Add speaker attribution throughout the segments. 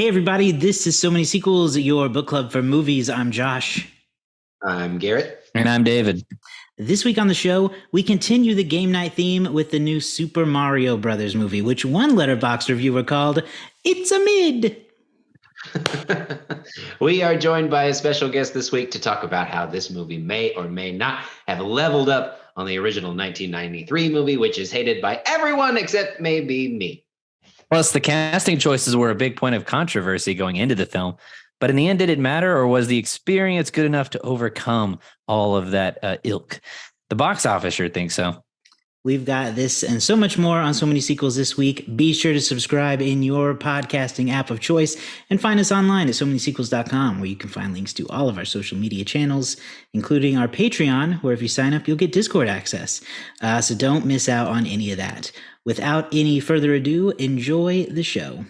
Speaker 1: Hey, everybody, this is So Many Sequels, your book club for movies. I'm Josh.
Speaker 2: I'm Garrett.
Speaker 3: And I'm David.
Speaker 1: This week on the show, we continue the game night theme with the new Super Mario Brothers movie, which one Letterboxd reviewer called It's a Mid.
Speaker 2: We are joined by a special guest this week to talk about how this movie may or may not have leveled up on the original 1993 movie, which is hated by everyone except maybe me.
Speaker 3: Plus, the casting choices were a big point of controversy going into the film. But in the end, did it matter, or was the experience good enough to overcome all of that ilk? The box office sure thinks so.
Speaker 1: We've got this and so much more on So Many Sequels this week. Be sure to subscribe in your podcasting app of choice and find us online at somanysequels.com, where you can find links to all of our social media channels, including our Patreon, where if you sign up, you'll get Discord access. So don't miss out on any of that. Without any further ado, enjoy the show.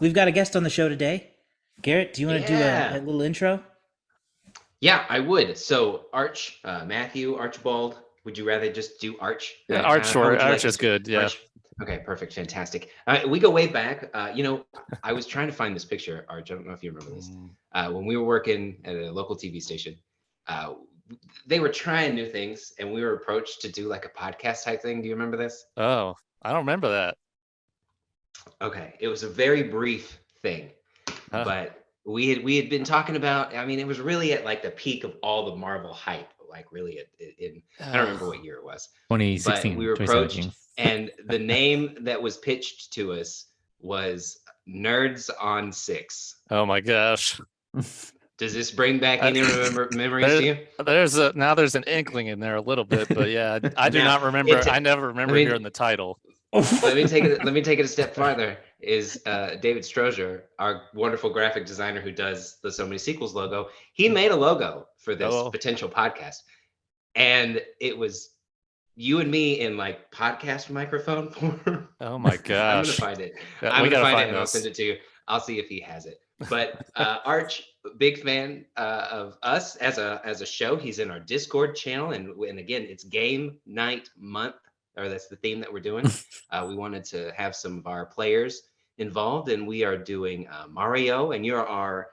Speaker 1: We've got a guest on the show today. Garrett, do you want to do a little intro?
Speaker 2: Yeah, I would. So, Matthew Archibald, would you rather just do Arch?
Speaker 4: Yeah, Arch is good. Yeah.
Speaker 2: Arch? Okay, perfect. Fantastic. We go way back. I was trying to find this picture, Arch. I don't know if you remember this. When we were working at a local TV station, they were trying new things, and we were approached to do like a podcast type thing. Do you remember this?
Speaker 4: Oh, I don't remember that.
Speaker 2: Okay, it was a very brief thing, but we had been talking about. I mean, it was really at like the peak of all the Marvel hype. Like really, I don't remember what year it was.
Speaker 3: 2016.
Speaker 2: But we were approached, and the name that was pitched to us was Nerds on Six.
Speaker 4: Oh my gosh!
Speaker 2: Does this bring back any memories to you?
Speaker 4: There's an inkling in there a little bit, but yeah, I do not remember. I never remember hearing the title.
Speaker 2: Let me take it a step farther. Is David Strozier, our wonderful graphic designer who does the So Many Sequels logo? He made a logo for this potential podcast, and it was you and me in like podcast microphone form.
Speaker 4: Oh my gosh!
Speaker 2: I'm gonna find it. I'm gonna find it, and I'll send it to you. I'll see if he has it. But Arch, big fan of us as a show. He's in our Discord channel, and again, it's Game Night Month. Or that's the theme that we're doing. We wanted to have some of our players involved, and we are doing Mario, and you're our,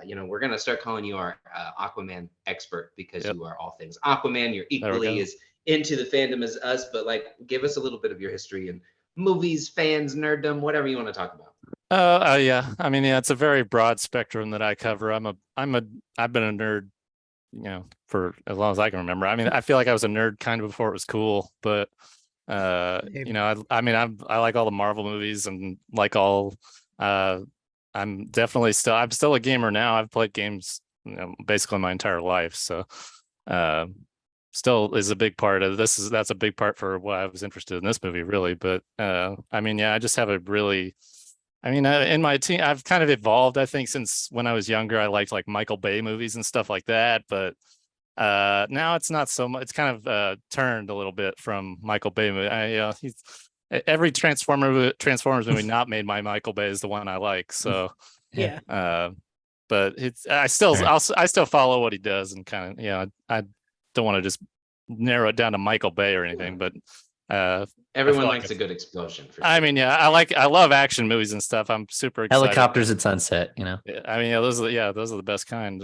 Speaker 2: we're going to start calling you our Aquaman expert because you are all things Aquaman. You're equally as into the fandom as us, but like, give us a little bit of your history and movies, fans, nerddom, whatever you want to talk about.
Speaker 4: Yeah. I mean, yeah, it's a very broad spectrum that I cover. I've been a nerd, for as long as I can remember. I mean, I feel like I was a nerd kind of before it was cool, but I like all the Marvel movies and like all I'm still a gamer now. I've played games basically my entire life, so still is a big part of that's a big part for why I was interested in this movie, really. But I just have in my teen I've kind of evolved, I think, since when I was younger. I liked like Michael Bay movies and stuff like that, but now it's not so much. It's kind of turned a little bit from Michael Bay movie. Every Transformers movie not made by Michael Bay is the one I like. So
Speaker 1: yeah.
Speaker 4: But I still follow what he does, and kind of I don't want to just narrow it down to Michael Bay or anything, but
Speaker 2: everyone likes a good explosion. For sure.
Speaker 4: I mean, yeah, I love action movies and stuff. I'm super excited.
Speaker 3: Helicopters at sunset,
Speaker 4: I mean, those are the best kind.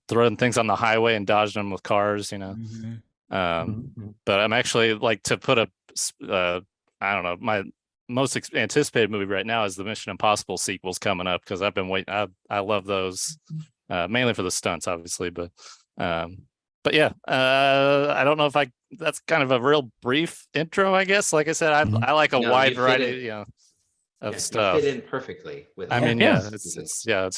Speaker 4: Throwing things on the highway and dodging them with cars, But I'm actually like to put I don't know, my most anticipated movie right now is the Mission Impossible sequels coming up, because I've been waiting. I love those, mainly for the stunts, obviously, but yeah, I don't know if that's kind of a real brief intro, I guess. Like I said, I like a wide variety of stuff.
Speaker 2: You fit in perfectly with
Speaker 4: I mean, it's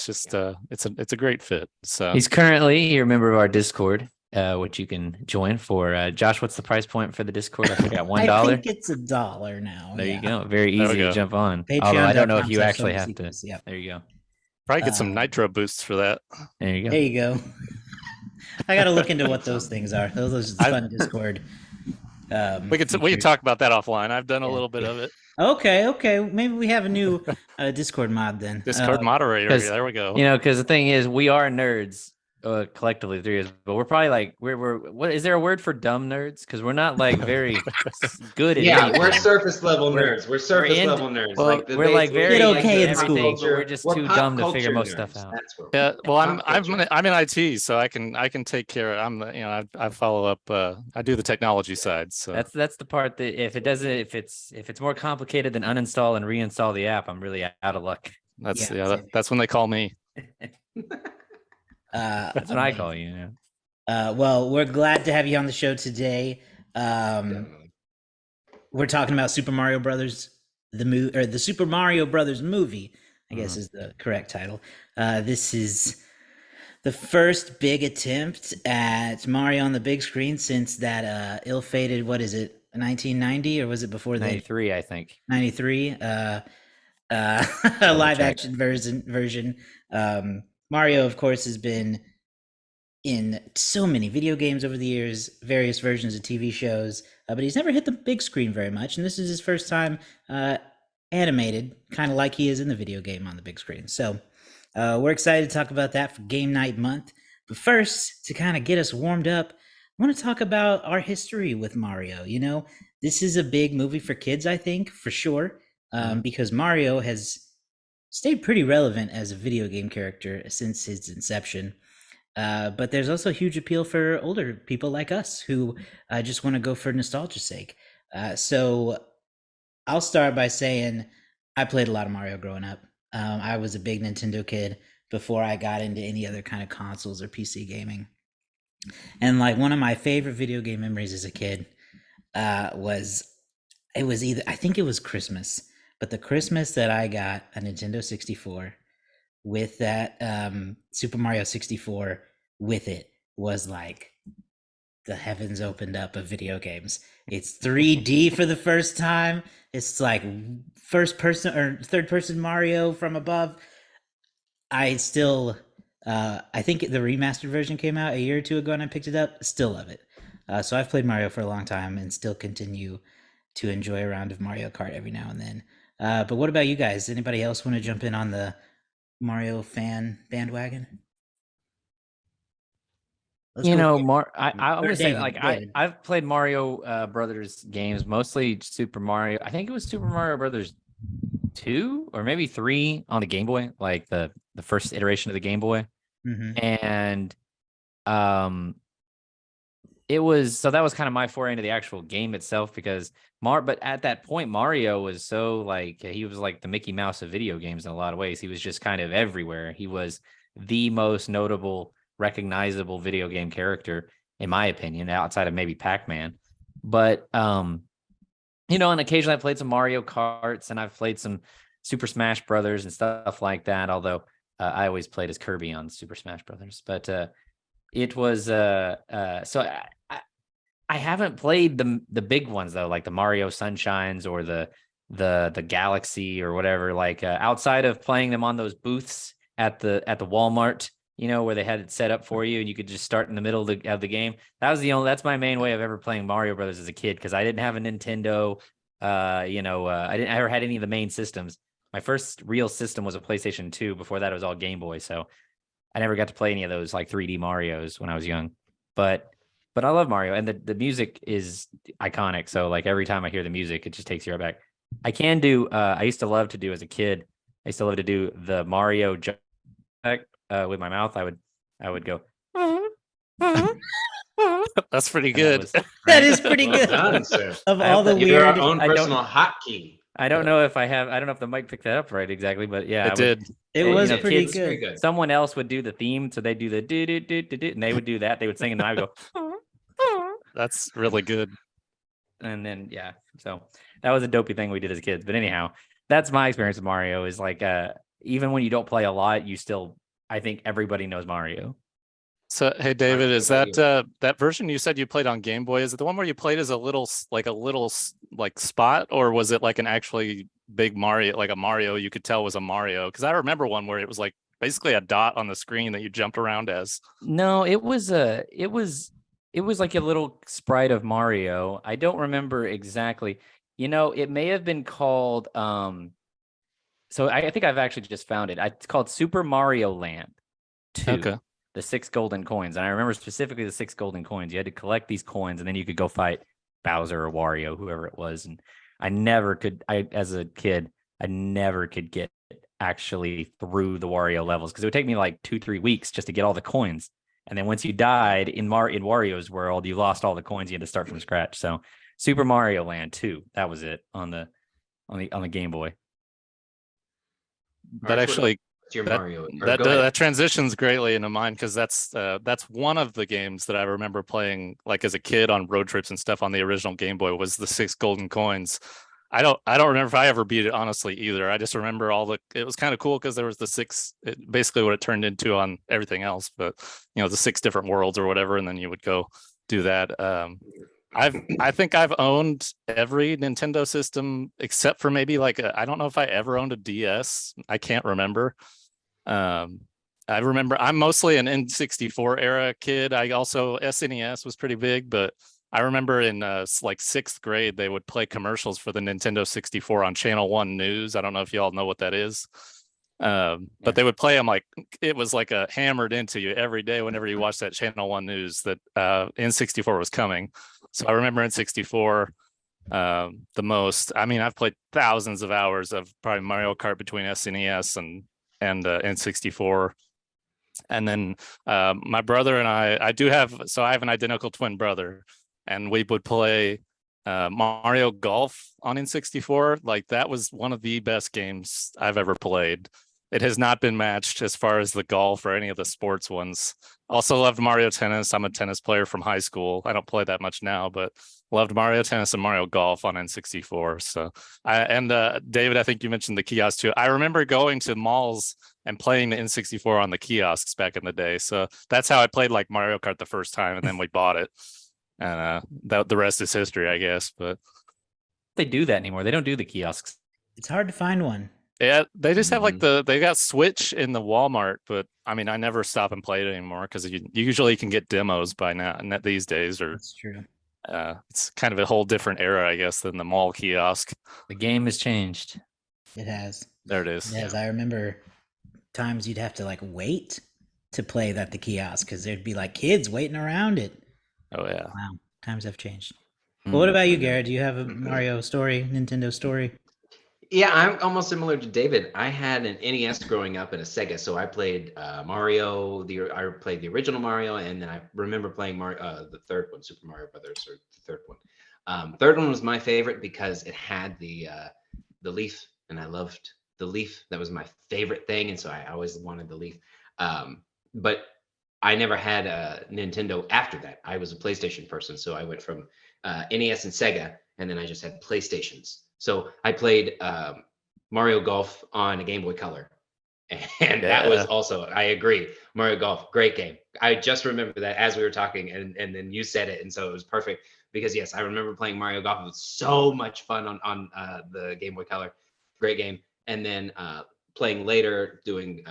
Speaker 4: just it's a great fit. So
Speaker 3: he's currently a member of our Discord, which you can join for. Josh, what's the price point for the Discord? I forgot. $1.
Speaker 1: I think it's $1 now.
Speaker 3: There you go. Very easy to jump on. Although I don't know if you actually have to.
Speaker 1: Yep.
Speaker 3: There you go.
Speaker 4: Probably get some nitro boosts for that.
Speaker 3: There you go.
Speaker 1: There you go. I got to look into what those things are. Those are fun Discord.
Speaker 4: We could talk about that offline. I've done a little bit of it.
Speaker 1: Okay. Maybe we have a new Discord mod then.
Speaker 4: Discord moderator. There we go.
Speaker 3: Because the thing is, we are nerds collectively, three of us, but we're probably like we're what is there a word for dumb nerds? Because we're not like very good at anything.
Speaker 2: We're surface level nerds. We're surface level nerds.
Speaker 3: Well, we're like very
Speaker 1: okay
Speaker 3: at everything, but we're just too dumb to figure most stuff out.
Speaker 4: Yeah, well, I'm in IT, so I can take care of. I follow up. I do the technology side. So
Speaker 3: that's the part that if it's more complicated than uninstall and reinstall the app, I'm really out of luck.
Speaker 4: That's when they call me.
Speaker 3: That's what I call you.
Speaker 1: Well, we're glad to have you on the show today. We're talking about Super Mario Brothers, the Super Mario Brothers movie, I guess is the correct title. This is the first big attempt at Mario on the big screen since that ill-fated, what is it, 1990, or was it before that?
Speaker 3: 93, I think.
Speaker 1: 93. A live action version. Mario, of course, has been in so many video games over the years, various versions of TV shows, but he's never hit the big screen very much. And this is his first time animated, kind of like he is in the video game on the big screen. So we're excited to talk about that for Game Night Month. But first, to kind of get us warmed up, I want to talk about our history with Mario. This is a big movie for kids, I think, for sure, because Mario has stayed pretty relevant as a video game character since his inception. But there's also a huge appeal for older people like us who just want to go for nostalgia's sake. So I'll start by saying I played a lot of Mario growing up. I was a big Nintendo kid before I got into any other kind of consoles or PC gaming. And like one of my favorite video game memories as a kid I think it was Christmas. But the Christmas that I got a Nintendo 64 with that Super Mario 64 with it was like the heavens opened up of video games. It's 3D for the first time. It's like first person or third person Mario from above. I still, I think the remastered version came out a year or two ago and I picked it up. Still love it. So I've played Mario for a long time and still continue to enjoy a round of Mario Kart every now and then. But what about you guys? Anybody else want to jump in on the Mario fan bandwagon?
Speaker 3: I'm gonna say like I've played Mario Brothers games, mostly Super Mario. I think it was Super Mario Brothers 2 or maybe 3 on the Game Boy, like the first iteration of the Game Boy. And that was kind of my foray into the actual game itself because but at that point Mario was so like he was like the Mickey Mouse of video games in a lot of ways. He was just kind of everywhere. He was the most notable, recognizable video game character in my opinion, outside of maybe Pac-Man. But and occasionally I played some Mario Karts and I've played some Super Smash Brothers and stuff like that, although I always played as Kirby on Super Smash Brothers. But it was so I haven't played the big ones though, like the Mario Sunshines or the Galaxy or whatever. Like outside of playing them on those booths at the Walmart, where they had it set up for you and you could just start in the middle of the game. That's my main way of ever playing Mario Brothers as a kid because I didn't have a Nintendo. I didn't ever had any of the main systems. My first real system was a PlayStation 2. Before that, it was all Game Boy. So I never got to play any of those like 3D Marios when I was young. But I love Mario, and the music is iconic. So like every time I hear the music, it just takes you right back. I can do. I used to love to do as a kid. I used to love to do the Mario jump with my mouth. I would go.
Speaker 4: That's pretty good.
Speaker 1: That is pretty good. Of all the weird,
Speaker 2: your own personal hotkey.
Speaker 3: I don't know if the mic picked that up right exactly, but yeah,
Speaker 4: it did.
Speaker 1: It was pretty good.
Speaker 3: Someone else would do the theme, so they do the do do do do, and they would do that. They would sing, and then I would go.
Speaker 4: That's really good.
Speaker 3: And then so that was a dopey thing we did as kids. But anyhow, that's my experience with Mario. Is like even when you don't play a lot, you still I think everybody knows Mario.
Speaker 4: So hey David, is that that version you said you played on Game Boy? Is it the one where you played as a little spot, or was it like an actually big Mario, like a Mario you could tell was a Mario? Because I remember one where it was like basically a dot on the screen that you jumped around as.
Speaker 3: No, it was like a little sprite of Mario. I don't remember exactly. It may have been called so I think I've actually just found it. It's called Super Mario Land 2.
Speaker 4: Okay.
Speaker 3: The 6 golden coins. And I remember specifically the 6 golden coins. You had to collect these coins and then you could go fight Bowser or Wario, whoever it was. And as a kid, I never could get actually through the Wario levels because it would take me like 2-3 weeks just to get all the coins. And then once you died in Wario's world, you lost all the coins. You had to start from scratch. So Super Mario Land 2, that was it on the Game Boy.
Speaker 4: That actually
Speaker 2: your Mario.
Speaker 4: That transitions greatly into mine because that's one of the games that I remember playing like as a kid on road trips and stuff on the original Game Boy was the 6 golden coins. I don't remember if I ever beat it honestly either. I just remember it was kind of cool because there was the 6, basically what it turned into on everything else, but the 6 different worlds or whatever, and then you would go do that. I think I've owned every Nintendo system except for maybe I don't know if I ever owned a DS. I can't remember. I remember I'm mostly an N64 era kid. I also SNES was pretty big, but I remember in 6th grade they would play commercials for the Nintendo 64 on Channel 1 News. I don't know if you all know what that is. But they would play them it was like a hammered into you every day whenever you watched that Channel 1 News that N64 was coming. So I remember N64 the most. I mean, I've played thousands of hours of probably Mario Kart between SNES and N64. And then my brother and I have an identical twin brother, and we would play Mario Golf on N64. Like that was one of the best games I've ever played. It has not been matched as far as the golf or any of the sports ones. Also loved Mario Tennis. I'm a tennis player from high school. I don't play that much now, but loved Mario Tennis and Mario Golf on N64. So, David, I think you mentioned the kiosk too. I remember going to malls and playing the N64 on the kiosks back in the day. So that's how I played like Mario Kart the first time, and then we bought it. And the rest is history, I guess. But
Speaker 3: they do that anymore. They don't do the kiosks.
Speaker 1: It's hard to find one.
Speaker 4: Yeah, they just have they got Switch in the Walmart, but I mean, I never stop and play it anymore because you usually can get demos by now these days. Or
Speaker 1: that's true.
Speaker 4: It's kind of a whole different era, I guess, than the mall kiosk.
Speaker 3: The game has changed.
Speaker 1: It has.
Speaker 4: There it is.
Speaker 1: It has. I remember times you'd have to wait to play at the kiosk because there'd be kids waiting around it.
Speaker 4: Oh yeah.
Speaker 1: Wow, times have changed. Well, what about you, Garrett? Do you have a Mario story, Nintendo story?
Speaker 2: Yeah, I'm almost similar to David. I had an NES growing up and a Sega, so I played Mario. I played the original Mario, and then I remember playing Mario, the third one, Super Mario Brothers, or the third one. Third one was my favorite because it had the leaf, and I loved the leaf. That was my favorite thing, and so I always wanted the leaf. But I never had a Nintendo after that. I was a PlayStation person, so I went from NES and Sega, and then I just had PlayStations. So I played Mario Golf on a Game Boy Color. And that was also, I agree, Mario Golf, great game. I just remember that as we were talking, and then you said it. And so it was perfect because, yes, I remember playing Mario Golf. It was so much fun on the Game Boy Color. Great game. And then playing later, doing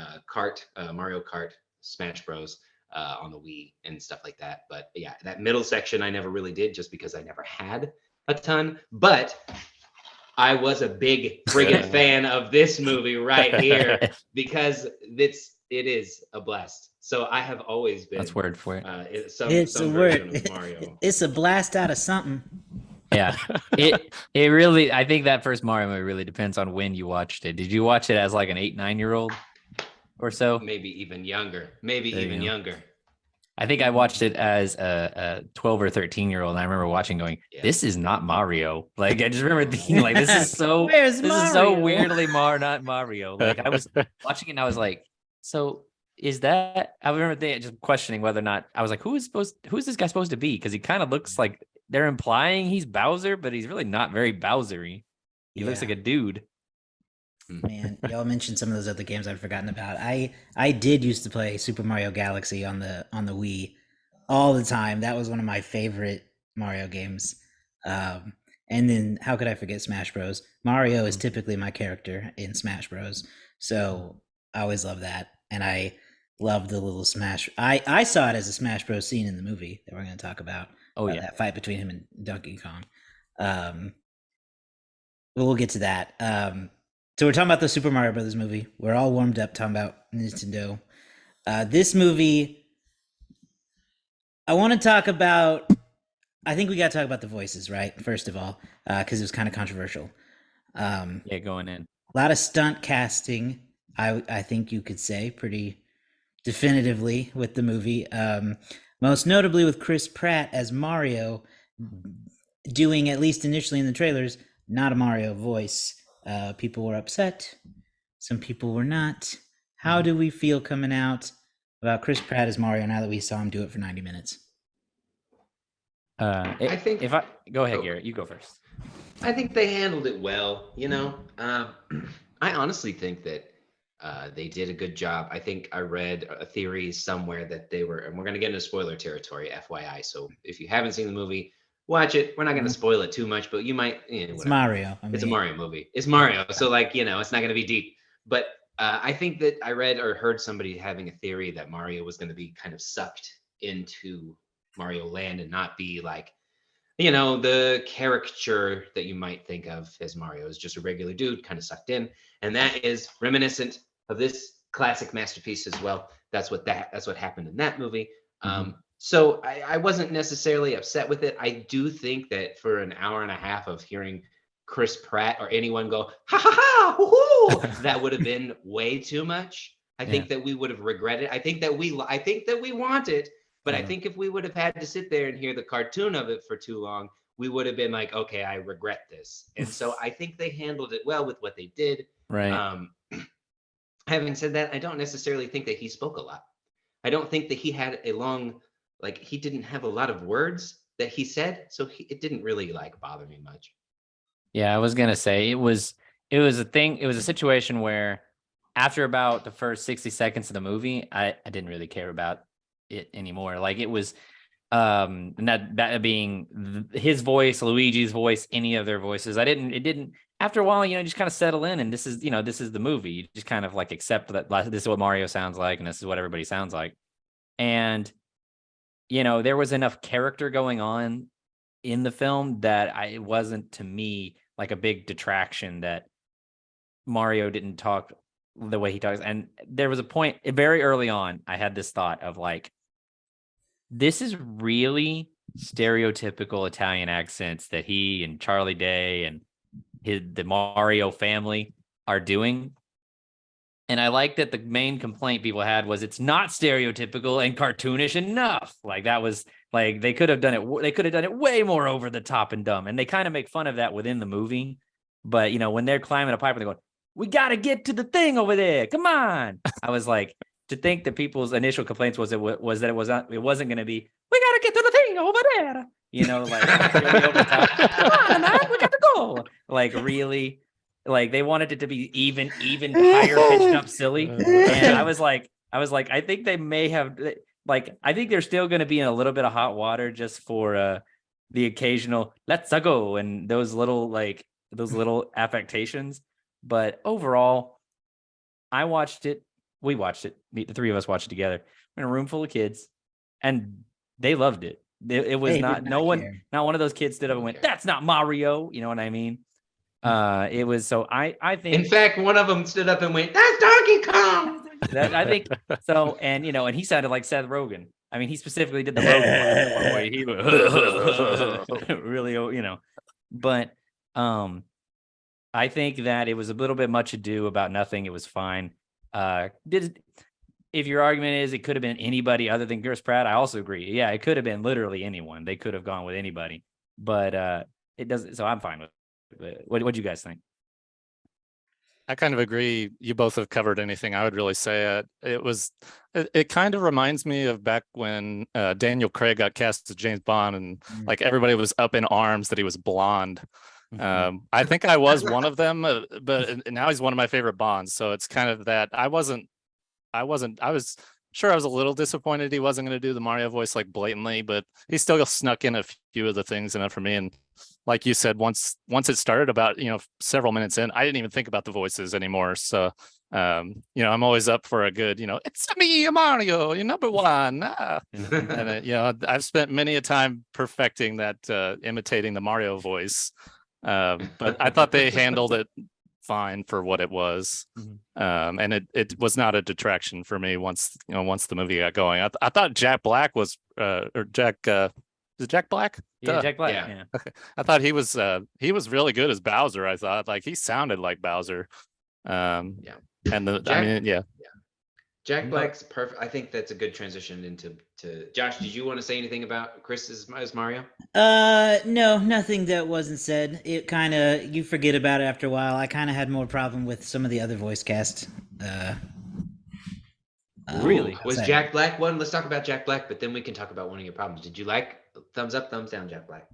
Speaker 2: Mario Kart, Smash Bros. On the Wii and stuff like that. But yeah, that middle section I never really did just because I never had a ton. But I was a big friggin' fan of this movie right here because it is a blast. So I have always been.
Speaker 3: That's word for it.
Speaker 1: It's a word. Of Mario. It's a blast out of something.
Speaker 3: Yeah, it really. I think that first Mario movie really depends on when you watched it. Did you watch it as like an 8-9-year-old or so?
Speaker 2: Maybe even younger. Younger.
Speaker 3: I think I watched it as a 12 or 13-year-old, and I remember watching going, this is not Mario. I just remember thinking this is so is so weirdly not Mario. I was watching it and I was like, so is that, I remember just questioning whether or not, I was like, who's this guy supposed to be? Because he kind of looks like they're implying he's Bowser, but he's really not very Bowser-y. He looks like a dude.
Speaker 1: Man, y'all mentioned some of those other games I'd forgotten about. I did used to play Super Mario Galaxy on the Wii all the time. That was one of my favorite Mario games. And then how could I forget Smash Bros? Mario is typically my character in Smash Bros. So I always love that. and I love the little Smash. I saw it as a Smash Bros. Scene in the movie that we're going to talk about.
Speaker 3: Oh yeah,
Speaker 1: that fight between him and Donkey Kong. We'll get to that. So we're talking about the Super Mario Brothers movie. We're all warmed up talking about Nintendo. This movie, I want to talk about. I think we got to talk about the voices, right? First of all, because it was kind of controversial.
Speaker 3: Yeah, going in.
Speaker 1: A lot of stunt casting, I think you could say pretty definitively with the movie. Most notably with Chris Pratt as Mario, doing, at least initially in the trailers, not a Mario voice. People were upset. Some people were not. How do we feel coming out about Chris Pratt as Mario now that we saw him do it for 90 minutes?
Speaker 2: I think
Speaker 3: if I go ahead, Garrett, you go first.
Speaker 2: I think they handled it well. I honestly think that they did a good job. I think I read a theory somewhere that they were, and we're going to get into spoiler territory, FYI. So if you haven't seen the movie, watch it. We're not going to spoil it too much, but you might.
Speaker 1: It's Mario.
Speaker 2: It's a Mario movie. It's Mario. So it's not going to be deep. But I think that I read or heard somebody having a theory that Mario was going to be kind of sucked into Mario Land and not be like, the caricature that you might think of as Mario is just a regular dude kind of sucked in. And that is reminiscent of this classic masterpiece as well. That's what happened in that movie. So I wasn't necessarily upset with it. I do think that for an hour and a half of hearing Chris Pratt or anyone go, ha ha ha, woohoo, that would have been way too much. I think that we would have regretted. I think that we want it. But I think if we would have had to sit there and hear the cartoon of it for too long, we would have been like, okay, I regret this. And so I think they handled it well with what they did.
Speaker 3: Right.
Speaker 2: Having said that, I don't necessarily think that he spoke a lot. I don't think that he had a long, he didn't have a lot of words that he said. So it didn't really bother me much.
Speaker 3: Yeah, I was going to say it was a thing. It was a situation where after about the first 60 seconds of the movie, I didn't really care about it anymore. It was and that being his voice, Luigi's voice, any of their voices. It didn't after a while, you just kind of settle in, and this is the movie. You just kind of accept that this is what Mario sounds like and this is what everybody sounds like. And there was enough character going on in the film that it wasn't, to me, a big detraction that Mario didn't talk the way he talks. And there was a point very early on, I had this thought of this is really stereotypical Italian accents that he and Charlie Day and the Mario family are doing. And I like that the main complaint people had was it's not stereotypical and cartoonish enough. That was they could have done it. They could have done it way more over the top and dumb. And they kind of make fun of that within the movie. But when they're climbing a pipe and they're going, we got to get to the thing over there. Come on. I was to think that people's initial complaints was that it wasn't going to be, we got to get to the thing over there. Really over the top. Come on, man, we got to go. Really, they wanted it to be even higher pitched up silly. And I was like, I think they may have, I think they're still going to be in a little bit of hot water just for the occasional let's go and those little affectations. But overall, we watched it. The three of us watched it together. We're in a room full of kids, and they loved it. It was not one of those kids stood up and went, "That's not Mario." You know what I mean? It was so. I think.
Speaker 2: In fact, one of them stood up and went, "That's Donkey Kong."
Speaker 3: I think so. And and he sounded like Seth Rogen. I mean, he specifically did the Rogen one. He was really, But I think that it was a little bit much ado about nothing. It was fine. If your argument is it could have been anybody other than Chris Pratt, I also agree. Yeah, it could have been literally anyone. They could have gone with anybody, but it doesn't. So I'm fine with it. What do you guys think?
Speaker 4: I kind of agree. You both have covered anything I would really say. It kind of reminds me of back when Daniel Craig got cast as James Bond, and everybody was up in arms that he was blonde. I think I was one of them, but now he's one of my favorite Bonds. So it's kind of that I was sure I was a little disappointed he wasn't going to do the Mario voice blatantly, but he still snuck in a few of the things enough for me. And like you said, once it started about, several minutes in, I didn't even think about the voices anymore. So I'm always up for a good, it's me, Mario, you're number one. And I've spent many a time perfecting that, imitating the Mario voice. But I thought they handled it fine for what it was. And it was not a detraction for me once the movie got going. I thought Jack Black was is it Jack Black?
Speaker 3: Yeah, Jack Black. Yeah.
Speaker 4: Okay. I thought he was really good as Bowser. I thought he sounded like Bowser. And
Speaker 2: Jack Black's perfect. I think that's a good transition into Josh. Did you want to say anything about Chris as Mario?
Speaker 1: No, nothing that wasn't said. It kind of, you forget about it after a while. I kind of had more problem with some of the other voice cast.
Speaker 3: Really?
Speaker 2: Was Jack Black one? Let's talk about Jack Black, but then we can talk about one of your problems. Did you like thumbs up, thumbs down, Jack Black?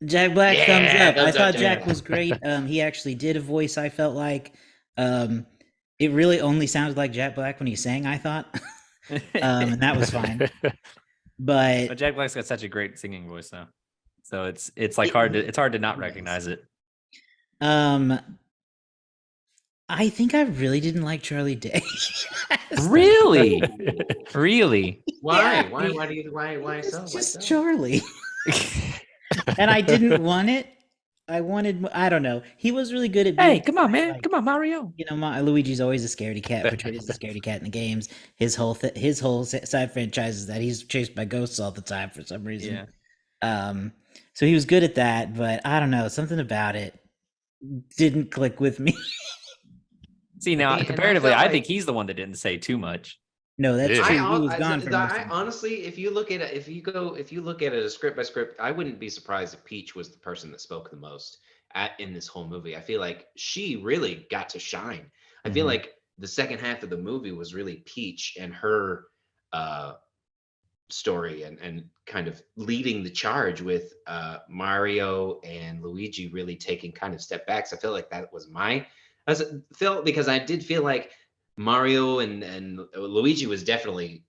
Speaker 1: Jack Black, thumbs up. I thought Jack was great. He actually did a voice. I felt like, it really only sounded like Jack Black when he sang, I thought. And that was fine. But
Speaker 3: Jack Black's got such a great singing voice though. So it's hard to not recognize it.
Speaker 1: I think I really didn't like Charlie Day.
Speaker 3: Really? Really?
Speaker 2: Why? Why so?
Speaker 1: Just Charlie. And I didn't want it. I don't know. He was really good at being,
Speaker 3: hey, come on, man. Come on, Mario.
Speaker 1: Luigi's always a scaredy cat, portrayed as a scaredy cat in the games. His whole side franchise is that he's chased by ghosts all the time for some reason. Yeah. So he was good at that, but I don't know. Something about it didn't click with me.
Speaker 3: See, now, comparatively, I think he's the one that didn't say too much.
Speaker 1: No, that's true. He was gone from
Speaker 2: honestly, if you look at it as script by script, I wouldn't be surprised if Peach was the person that spoke the most in this whole movie. I feel like she really got to shine. I feel like the second half of the movie was really Peach and her story and kind of leading the charge with Mario and Luigi really taking kind of step backs. I feel like that was because I did feel like Mario and Luigi was definitely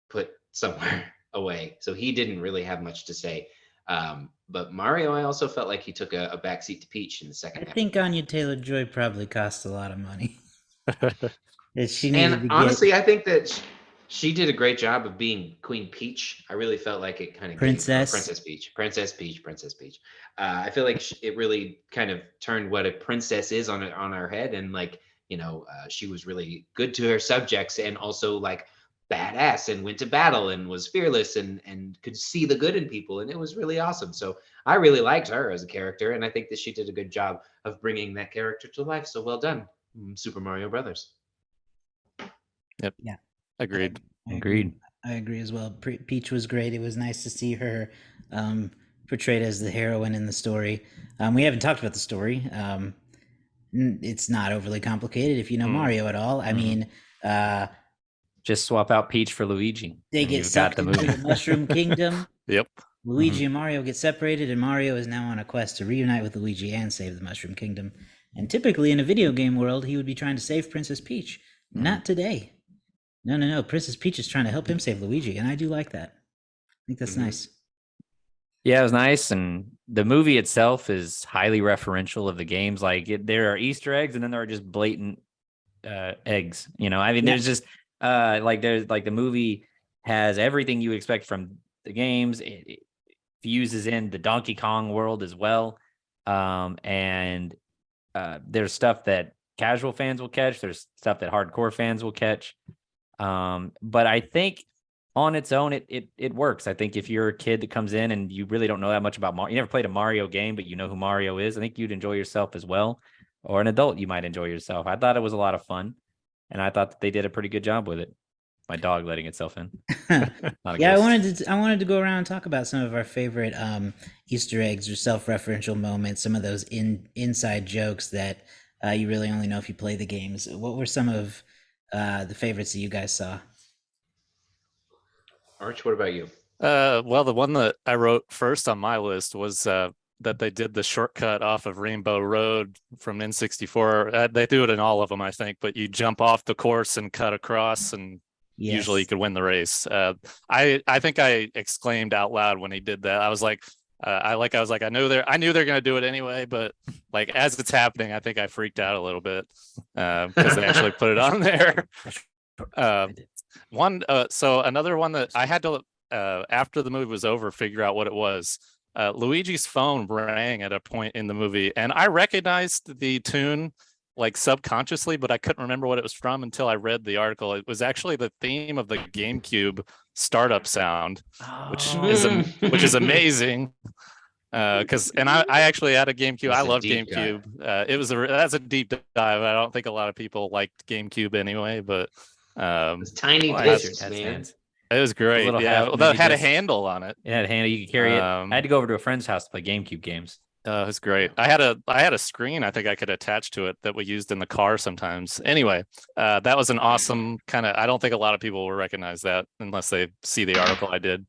Speaker 2: put somewhere away, so he didn't really have much to say. But Mario, I also felt like he took a backseat to Peach in the second half.
Speaker 1: I think Anya Taylor-Joy probably cost a lot of money.
Speaker 2: I think that she did a great job of being Queen Peach. I really felt like it kind of
Speaker 1: Princess
Speaker 2: Peach. I feel like it really kind of turned what a princess is on our head, and she was really good to her subjects and also like badass and went to battle and was fearless and could see the good in people, and it was really awesome. So I really liked her as a character, and I think that she did a good job of bringing that character to life. So well done, Super Mario Brothers.
Speaker 4: Yep.
Speaker 1: Yeah.
Speaker 4: Agreed.
Speaker 1: I agree as well. Peach was great. It was nice to see her portrayed as the heroine in the story. We haven't talked about the story. It's not overly complicated if you know Mario at all. I mean,
Speaker 3: just swap out Peach for Luigi.
Speaker 1: They get sucked into the Mushroom Kingdom.
Speaker 4: Yep.
Speaker 1: Luigi and Mario get separated, and Mario is now on a quest to reunite with Luigi and save the Mushroom Kingdom. And typically in a video game world, he would be trying to save Princess Peach. Not today. No. Princess Peach is trying to help him save Luigi, and I do like that. I think that's nice.
Speaker 3: Yeah, it was nice, and the movie itself is highly referential of the games. There are Easter eggs, and then there are just blatant eggs. There's just the movie has everything you expect from the games. It fuses in the Donkey Kong world as well, and there's stuff that casual fans will catch. There's stuff that hardcore fans will catch. But I think on its own, it works. I think if you're a kid that comes in and you really don't know that much about Mario, you never played a Mario game, but you know who Mario is, I think you'd enjoy yourself as well. Or an adult, you might enjoy yourself. I thought it was a lot of fun, and I thought that they did a pretty good job with it. My dog letting itself in.
Speaker 1: Yeah, I wanted to go around and talk about some of our favorite Easter eggs or self-referential moments, some of those inside jokes that you really only know if you play the games. What were some of the favorites that you guys saw?
Speaker 2: Arch, what about you?
Speaker 4: Well, the one that I wrote first on my list was that they did the shortcut off of Rainbow Road from N64. They do it in all of them, I think, but you jump off the course and cut across, and usually you could win the race. I think I exclaimed out loud when he did that. I was like, I was like, I knew they're going to do it anyway, but like as it's happening, I think I freaked out a little bit because they actually put it on there. So another one that I had to after the movie was over figure out what it was. Luigi's phone rang at a point in the movie, and I recognized the tune like subconsciously, but I couldn't remember what it was from until I read the article. It was actually the theme of the GameCube startup sound, which is amazing. Because I actually had a GameCube. I love GameCube. That's a deep dive. I don't think a lot of people liked GameCube anyway, but
Speaker 2: it's tiny discs, man.
Speaker 4: It was great. Yeah, it had a handle on it.
Speaker 3: It had a handle. You could carry it. I had to go over to a friend's house to play GameCube games.
Speaker 4: It was great. I had a screen I think I could attach to it that we used in the car sometimes. Anyway, that was an awesome kind of. I don't think a lot of people will recognize that unless they see the article I did.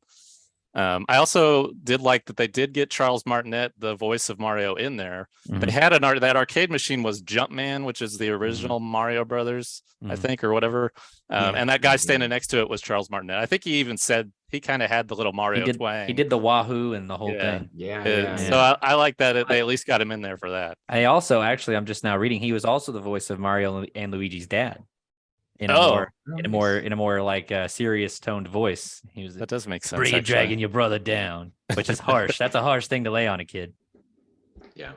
Speaker 4: I also did like that they did get Charles Martinet, the voice of Mario, in there. They had that arcade machine was Jumpman, which is the original Mario Brothers, I think, or whatever. And that guy standing next to it was Charles Martinet. I think he even said he kind of had the little Mario twang.
Speaker 3: He did the Wahoo and the whole thing.
Speaker 2: Yeah.
Speaker 4: So I like that they at least got him in there for that.
Speaker 3: I also I'm just now reading. He was also the voice of Mario and Luigi's dad. In a more like serious toned voice.
Speaker 4: That does make sense.
Speaker 3: You're dragging your brother down, which is harsh. That's a harsh thing to lay on a kid.
Speaker 2: Yeah.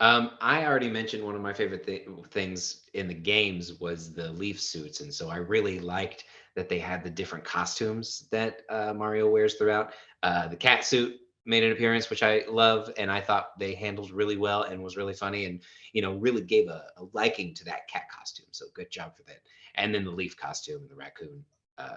Speaker 2: I already mentioned one of my favorite things in the games was the leaf suits, and so I really liked that they had the different costumes that Mario wears throughout. The cat suit made an appearance, which I love, and I thought they handled really well and was really funny, and really gave a liking to that cat costume. So good job for that. And then the leaf costume, the raccoon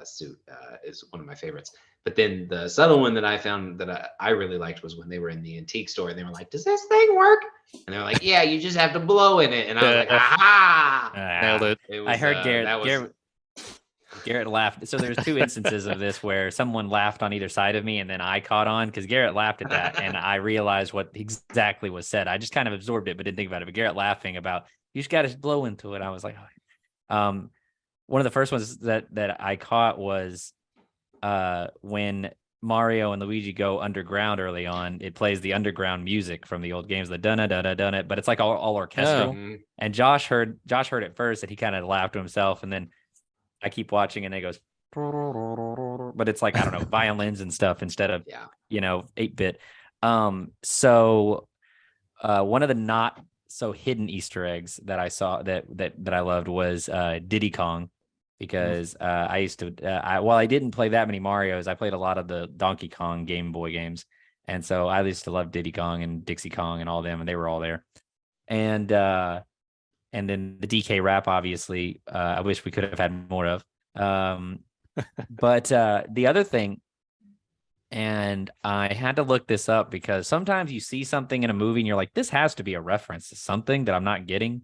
Speaker 2: suit is one of my favorites. But then the subtle one that I found that I really liked was when they were in the antique store and they were like, "Does this thing work?" And they were like, "Yeah, you just have to blow in it." And I was like, "Aha!"
Speaker 4: Nailed it.
Speaker 3: I heard Garrett laughed. So there's two instances of this where someone laughed on either side of me, and then I caught on because Garrett laughed at that, and I realized what exactly was said. I just kind of absorbed it, but didn't think about it. But Garrett laughing about you just got to blow into it. I was like, one of the first ones that I caught was when Mario and Luigi go underground early on. It plays the underground music from the old games, the dun dun dun it, but it's like all orchestral. And Josh heard it first, and he kind of laughed to himself, and then I keep watching and it goes, but it's like, I don't know, violins and stuff instead of, 8-bit. So one of the not so hidden Easter eggs that I saw that I loved was Diddy Kong, because I used to, while I didn't play that many Marios, I played a lot of the Donkey Kong Game Boy games. And so I used to love Diddy Kong and Dixie Kong and all them, and they were all there. And then the DK rap, obviously, I wish we could have had more of. But the other thing, and I had to look this up because sometimes you see something in a movie and you're like, this has to be a reference to something that I'm not getting.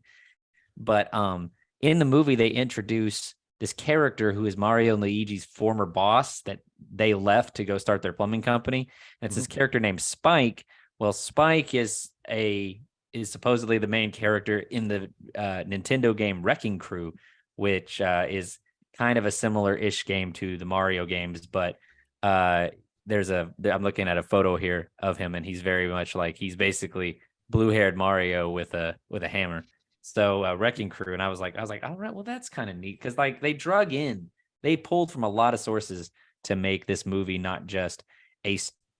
Speaker 3: But in the movie, they introduce this character who is Mario and Luigi's former boss that they left to go start their plumbing company. And it's this character named Spike. Well, Spike is supposedly the main character in the Nintendo game Wrecking Crew, which is kind of a similar-ish game to the Mario games, but I'm looking at a photo here of him, and he's very much like, he's basically blue-haired Mario with a hammer. So Wrecking Crew, and I was like, all right, well, that's kind of neat, because like they pulled from a lot of sources to make this movie not just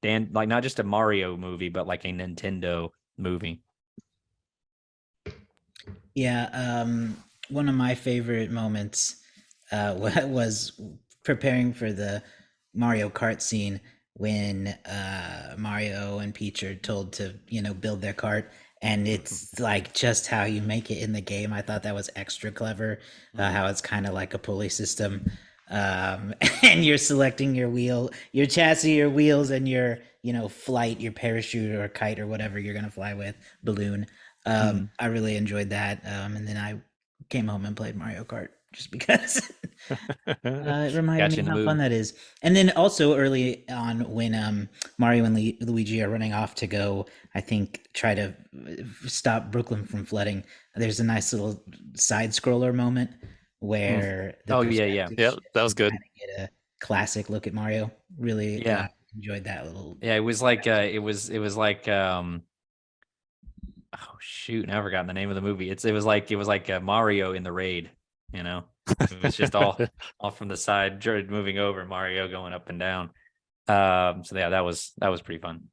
Speaker 3: not just a Mario movie, but like a Nintendo movie.
Speaker 1: Yeah, one of my favorite moments was preparing for the Mario Kart scene when Mario and Peach are told to, build their cart, and it's like just how you make it in the game. I thought that was extra clever, how it's kind of like a pulley system, and you're selecting your wheel, your chassis, your wheels, and your, flight, your parachute or kite or whatever you're gonna fly with, balloon. I really enjoyed that. And then I came home and played Mario Kart just because it reminded me how fun that is. And then also early on when Mario and Luigi are running off to go, I think, try to stop Brooklyn from flooding, there's a nice little side scroller moment where
Speaker 3: yeah,
Speaker 4: that was good.
Speaker 1: Get a classic look at Mario. Really enjoyed that little.
Speaker 3: Yeah, it was like it was like oh shoot, now I've forgotten the name of the movie. It was like Mario in the raid, you know. It was just all from the side, moving over, Mario going up and down. So yeah, that was pretty fun.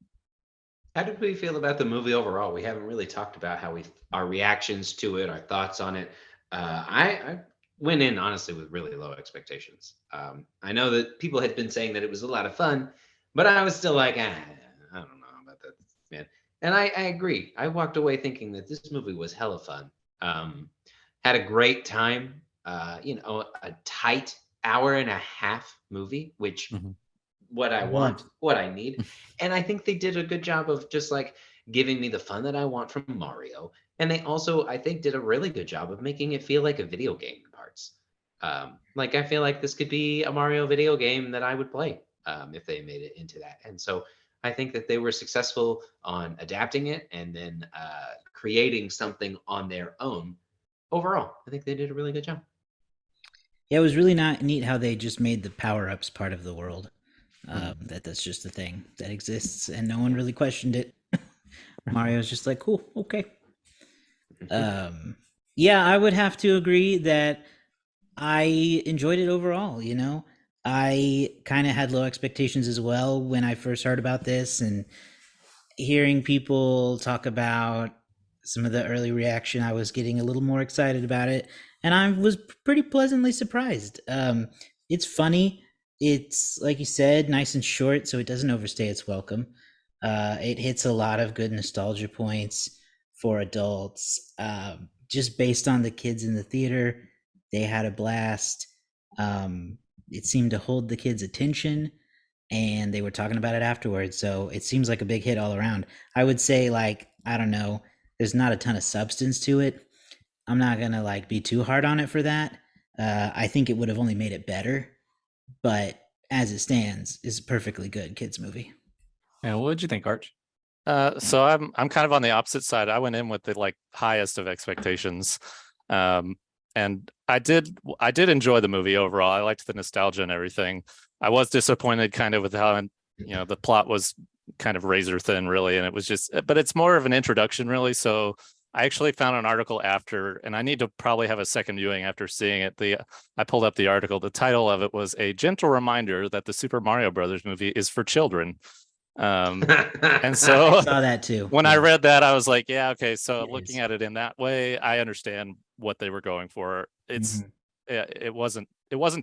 Speaker 2: How did we feel about the movie overall? We haven't really talked about how our reactions to it, our thoughts on it. I went in honestly with really low expectations. I know that people had been saying that it was a lot of fun, but I was still like, I don't know about that, man. And I agree. I walked away thinking that this movie was hella fun. Had a great time. A tight hour and a half movie, which what I want, what I need. And I think they did a good job of just like giving me the fun that I want from Mario. And they also, I think, did a really good job of making it feel like a video game in parts. Like I feel like this could be a Mario video game that I would play if they made it into that. And so I think that they were successful on adapting it and then creating something on their own. Overall, I think they did a really good job.
Speaker 1: Yeah, it was really neat how they just made the power-ups part of the world. That's just the thing that exists, and no one really questioned it. Mario's just like, cool, okay. Yeah, I would have to agree that I enjoyed it overall. You know, I kind of had low expectations as well when I first heard about this, and hearing people talk about some of the early reaction, I was getting a little more excited about it, and I was pretty pleasantly surprised. It's funny. It's, like you said, nice and short, so it doesn't overstay its welcome. It hits a lot of good nostalgia points for adults. Just based on the kids in the theater, they had a blast. It seemed to hold the kids' attention, and they were talking about it afterwards. So it seems like a big hit all around. I would say, like, I don't know, there's not a ton of substance to it. I'm not gonna like be too hard on it for that. I think it would have only made it better, but as it stands, it's a perfectly good kids movie.
Speaker 3: And what did you think, Arch?
Speaker 4: So I'm kind of on the opposite side. I went in with the like highest of expectations, and I did enjoy the movie overall. I liked the nostalgia and everything. I was disappointed kind of with how the plot was kind of razor thin, really, and it was just. But it's more of an introduction, really. So I actually found an article after, and I need to probably have a second viewing after seeing it. I pulled up the article. The title of it was "A Gentle Reminder That the Super Mario Brothers Movie is for Children." And so
Speaker 1: I saw that too.
Speaker 4: When I read that, I was like, yeah, okay. So looking at it in that way, I understand what they were going for. It wasn't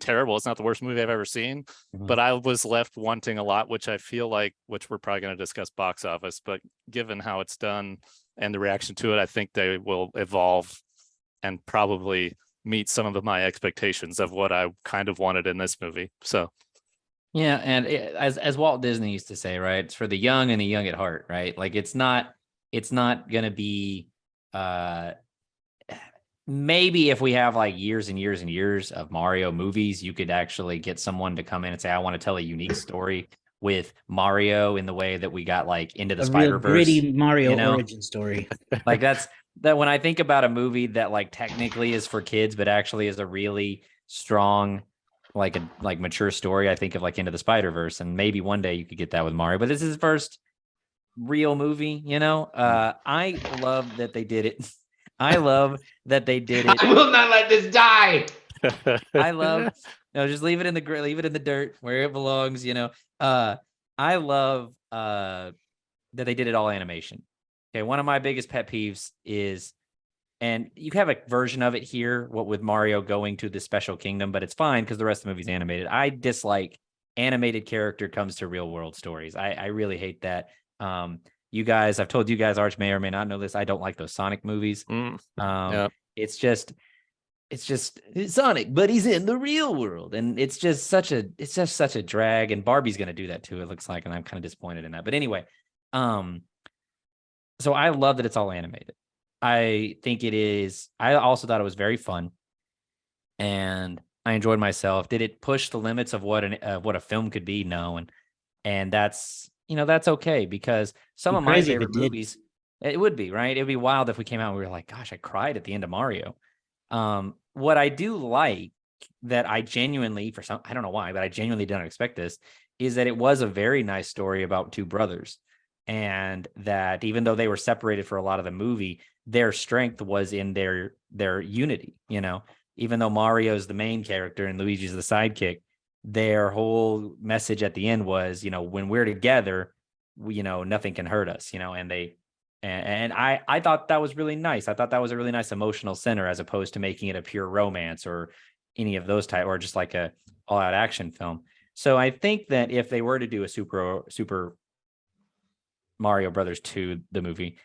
Speaker 4: terrible. It's not the worst movie I've ever seen, but I was left wanting a lot, which I feel like, which we're probably going to discuss box office, but given how it's done and the reaction to it, I think they will evolve and probably meet some of my expectations of what I kind of wanted in this movie. So.
Speaker 3: Yeah, and as Walt Disney used to say, right? It's for the young and the young at heart, right? Like it's not gonna be maybe if we have like years and years and years of Mario movies, you could actually get someone to come in and say, I want to tell a unique story with Mario in the way that we got like Into the Spider-Verse.
Speaker 1: Gritty Mario origin story.
Speaker 3: Like that when I think about a movie that like technically is for kids, but actually is a really strong like mature story, I think of like Into the Spider-Verse, and maybe one day you could get that with Mario, but this is his first real movie, I love that they did it. I love that they did it.
Speaker 2: I will not let this die.
Speaker 3: Just leave it in the dirt where it belongs, I love that they did it all animation. Okay, one of my biggest pet peeves is, and you have a version of it here, what with Mario going to the special kingdom, but it's fine because the rest of the movie's animated. I dislike animated character comes to real world stories. I really hate that. You guys, I've told you guys, Arch may or may not know this, I don't like those Sonic movies. It's just it's Sonic, but he's in the real world, and it's just such a drag. And Barbie's gonna do that too, it looks like, and I'm kind of disappointed in that. But anyway, so I love that it's all animated. I think it is. I also thought it was very fun, and I enjoyed myself. Did it push the limits of what a film could be? No, and that's that's okay, because some of my favorite movies, it would be right. It'd be wild if we came out and we were like, gosh, I cried at the end of Mario. What I do like that I genuinely, I don't know why, but I genuinely didn't expect this, is that it was a very nice story about two brothers, and that even though they were separated for a lot of the movie, their strength was in their unity. Even though Mario's the main character and Luigi's the sidekick, their whole message at the end was, when we're together, nothing can hurt us. And I thought that was really nice. I thought that was a really nice emotional center, as opposed to making it a pure romance or any of those type, or just like a all out action film. So I think that if they were to do a Super Mario Brothers 2, the movie,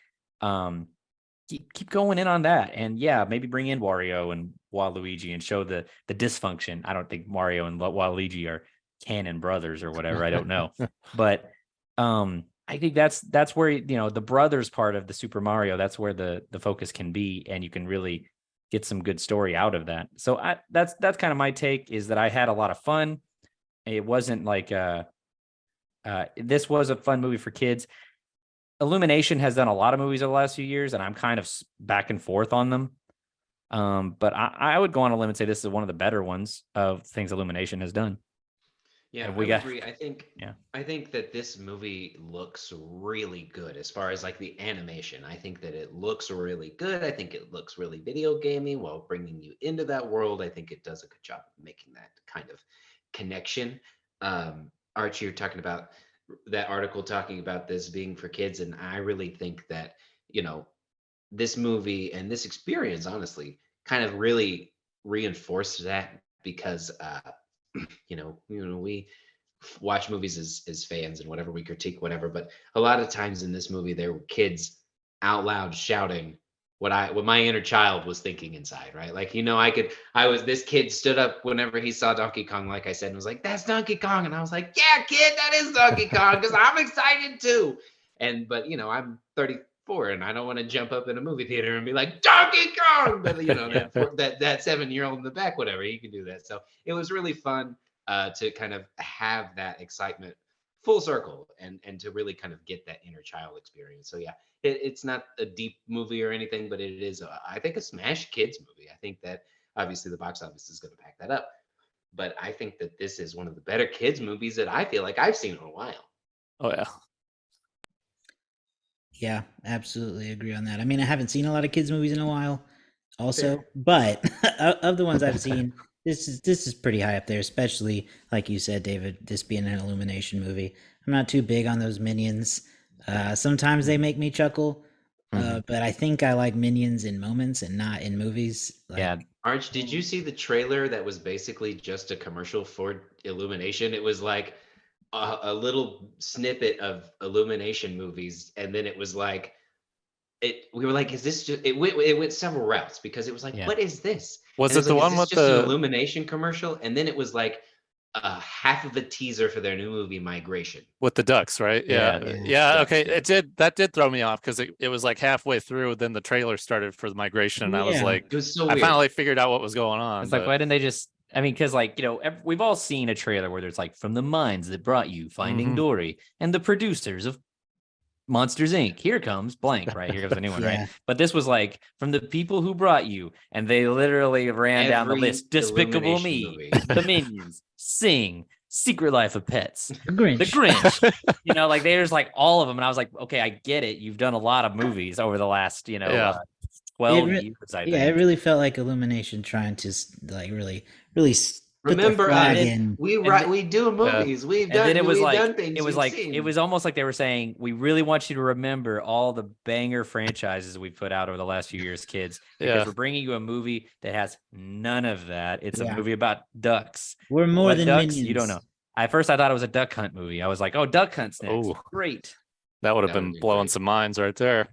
Speaker 3: keep going in on that. And yeah, maybe bring in Wario and Waluigi and show the dysfunction. I don't think Mario and Waluigi are canon brothers or whatever. I don't know. But I think that's where, the brothers part of the Super Mario, that's where the focus can be, and you can really get some good story out of that. So that's kind of my take, is that I had a lot of fun. It wasn't like this was a fun movie for kids. Illumination has done a lot of movies over the last few years, and I'm kind of back and forth on them. But I would go on a limb and say this is one of the better ones of things Illumination has done.
Speaker 2: Yeah, I agree. I think that this movie looks really good as far as like the animation. I think that it looks really good. I think it looks really video gamey while bringing you into that world. I think it does a good job of making that kind of connection. Archie, you're talking about that article talking about this being for kids, and I really think that this movie and this experience honestly kind of really reinforced that, because we watch movies as fans and whatever, we critique whatever, but a lot of times in this movie there were kids out loud shouting what my inner child was thinking inside, right? Like, this kid stood up whenever he saw Donkey Kong, like I said, and was like, "That's Donkey Kong." And I was like, "Yeah, kid, that is Donkey Kong," because I'm excited too. But I'm 34 and I don't want to jump up in a movie theater and be like, "Donkey Kong!" But that 7-year-old in the back, whatever, he can do that. So it was really fun to kind of have that excitement full circle and to really kind of get that inner child experience. So yeah, it's not a deep movie or anything, but it is, I think, a smash kids movie. I think that obviously the box office is going to back that up, but I think that this is one of the better kids movies that I feel like I've seen in a while.
Speaker 4: Oh yeah.
Speaker 1: Yeah, absolutely agree on that. I mean, I haven't seen a lot of kids movies in a while also, but of the ones I've seen, this is pretty high up there, especially like you said, David, this being an Illumination movie. I'm not too big on those Minions. Sometimes they make me chuckle, but I think I like Minions in moments and not in movies.
Speaker 3: Yeah.
Speaker 2: Arch, did you see the trailer that was basically just a commercial for Illumination? It was like a little snippet of Illumination movies, and then it was like, we were like, is this just, it went several routes, because it was like, what is this?
Speaker 4: Was it the one with
Speaker 2: just an Illumination commercial? And then it was like half of a teaser for their new movie Migration
Speaker 4: with the ducks, right? Yeah. Okay, that did throw me off, because it was like halfway through, then the trailer started for the Migration, and I was like,
Speaker 2: it was so weird.
Speaker 4: I finally figured out what was going on.
Speaker 3: It's like, why didn't they just, I mean, because we've all seen a trailer where there's like, from the minds that brought you Finding Dory and the producers of Monsters Inc. Here comes blank, right? Here comes a new one, right? But this was like, from the people who brought you, and they literally ran down the list: Despicable Me, The Minions, Sing, Secret Life of Pets, The Grinch. Like there's like all of them, and I was like, okay, I get it. You've done a lot of movies over the last 12 years. I think.
Speaker 1: Yeah, it really felt like Illumination trying to like really
Speaker 2: remember, we do movies. We've done things.
Speaker 3: It was almost like they were saying, we really want you to remember all the banger franchises we put out over the last few years, kids, because we're bringing you a movie that has none of that. It's a movie about ducks.
Speaker 1: We're more than
Speaker 3: ducks?
Speaker 1: Minions.
Speaker 3: You don't know. At first, I thought it was a Duck Hunt movie. I was like, oh, Duck Hunt's next. Oh, great.
Speaker 4: That would have been blowing some minds right there.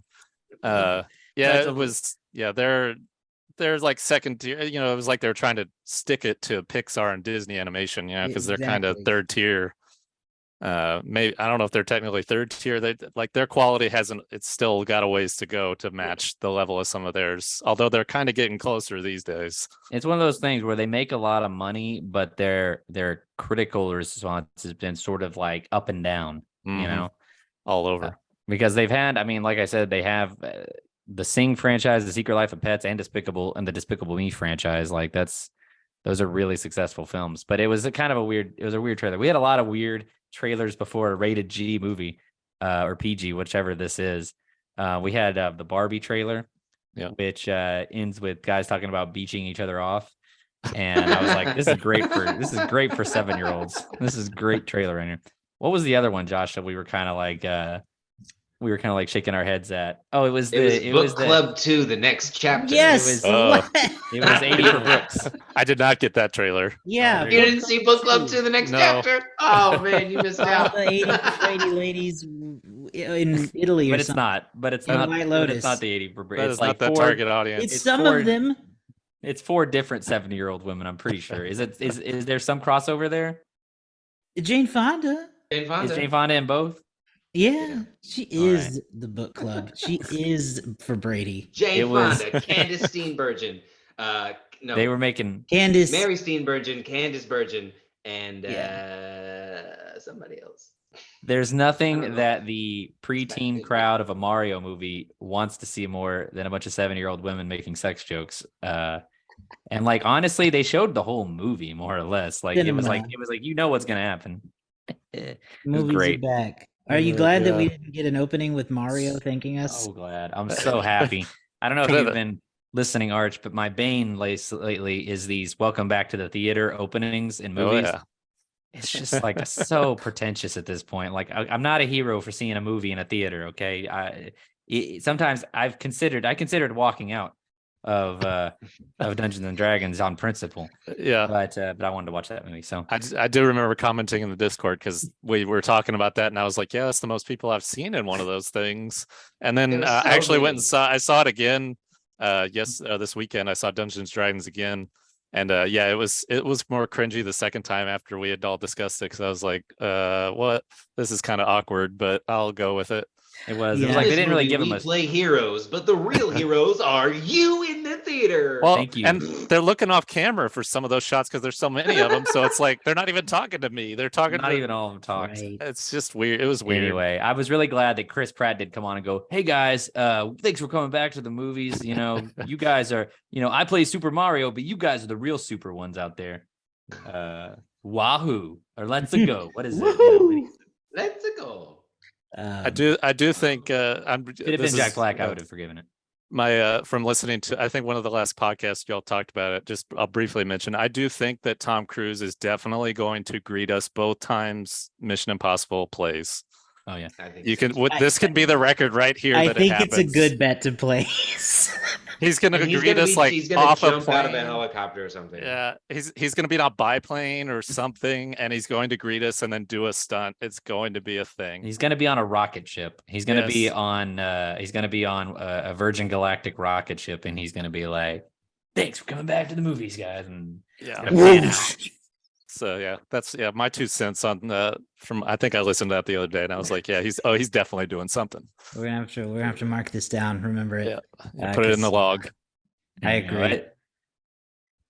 Speaker 4: It was. Yeah, they're like second tier. It was like they're trying to stick it to Pixar and Disney animation, because they're kind of third tier. Maybe, I don't know if they're technically third tier. They like, their quality it's still got a ways to go to match the level of some of theirs, although they're kind of getting closer these days.
Speaker 3: It's one of those things where they make a lot of money, but their critical response has been sort of like up and down,
Speaker 4: all over.
Speaker 3: Because they've had, I mean, like I said, they have the Sing franchise, the Secret Life of Pets, and the Despicable Me franchise. Like those are really successful films. But it was a weird trailer. We had a lot of weird trailers before a rated G movie, or PG, whichever this is. We had the Barbie trailer, which ends with guys talking about beaching each other off. And I was like, this is great for 7-year-olds. This is great trailer in here. What was the other one, Josh, that we were kind of like shaking our heads at? Oh, it was
Speaker 2: Book Club 2, the next chapter.
Speaker 1: Yes.
Speaker 3: It was 80 for books.
Speaker 4: I did not get that trailer.
Speaker 1: Yeah.
Speaker 2: You didn't see Book Club 2, the next chapter? Oh man, you missed out.
Speaker 1: The 80 for Brady ladies in Italy,
Speaker 3: but it's not. But it's not.
Speaker 1: White
Speaker 3: But
Speaker 1: Lotus.
Speaker 3: it's not the 80 for Brady.
Speaker 4: That
Speaker 3: It's
Speaker 4: is
Speaker 3: like
Speaker 4: not the target audience.
Speaker 1: It's some of them.
Speaker 3: It's 4 different 70-year-old women. I'm pretty sure. Is there some crossover there?
Speaker 1: Jane Fonda.
Speaker 3: Is Jane Fonda in both?
Speaker 1: Yeah, she is the book club. She is for Brady.
Speaker 2: Jane Fonda, Candace Steenburgen. No,
Speaker 3: they were making
Speaker 1: Candace,
Speaker 2: Mary Steenburgen, Candace Bergen, and somebody else.
Speaker 3: There's nothing that the preteen crowd of a Mario movie wants to see more than a bunch of 7-year-old women making sex jokes. And like honestly, they showed the whole movie more or less. Like it was like you know what's gonna happen.
Speaker 1: Movies
Speaker 3: great.
Speaker 1: Are back. Are you glad that we didn't get an opening with Mario thanking us?
Speaker 3: So glad. I'm so happy. I don't know if you've been listening, Arch, but my bane lately is these welcome back to the theater openings in movies.
Speaker 4: Oh, yeah.
Speaker 3: It's just like so pretentious at this point. Like I'm not a hero for seeing a movie in a theater. Okay. Sometimes I considered walking out of Dungeons and Dragons on principle.
Speaker 4: Yeah.
Speaker 3: But I wanted to watch that movie. So
Speaker 4: I do remember commenting in the Discord because we were talking about that, and I was like, "Yeah, that's the most people I've seen in one of those things." And then I actually went and saw it again. This weekend I saw Dungeons and Dragons again, and it was more cringy the second time after we had all discussed it because I was like, "What? This is kind of awkward," but I'll go with it.
Speaker 3: It was like they didn't really give him a
Speaker 2: play heroes, but the real heroes are you in the theater.
Speaker 4: Well,
Speaker 3: thank you.
Speaker 4: And they're looking off camera for some of those shots because there's so many of them. So it's like they're not even talking to me. They're talking
Speaker 3: not
Speaker 4: to
Speaker 3: even all of them talk.
Speaker 1: Right.
Speaker 4: It's just weird. It was weird.
Speaker 3: Anyway, I was really glad that Chris Pratt did come on and go, "Hey guys, thanks for coming back to the movies. You know, you guys are, I play Super Mario, but you guys are the real super ones out there. Wahoo or let's go. What is it?
Speaker 2: Let's go."
Speaker 4: I do think
Speaker 3: If it had been Jack Black, I would have forgiven it.
Speaker 4: My from listening to, I think one of the last podcasts y'all talked about it. Just I'll briefly mention. I do think that Tom Cruise is definitely going to greet us both times Mission Impossible plays.
Speaker 3: Oh yeah,
Speaker 2: I think
Speaker 4: you can. This can be the record right here.
Speaker 1: I
Speaker 4: that
Speaker 1: think
Speaker 4: it
Speaker 1: it's a good bet to place.
Speaker 4: He's gonna greet us like
Speaker 2: he's gonna
Speaker 4: off a
Speaker 2: jump
Speaker 4: plane.
Speaker 2: out of a helicopter or something.
Speaker 4: Yeah, he's gonna be on a biplane or something, and he's going to greet us and then do a stunt. It's going to be a thing.
Speaker 3: He's going to be on a rocket ship. He's going to be on. He's going to be on a Virgin Galactic rocket ship, and he's going to be like, "Thanks for coming back to the movies, guys." And
Speaker 4: so that's my 2 cents on from. I think I listened to that the other day, and I was like, yeah, he's definitely doing something.
Speaker 1: We're gonna have to mark this down. Remember it.
Speaker 4: Yeah, put it in the log.
Speaker 1: I agree.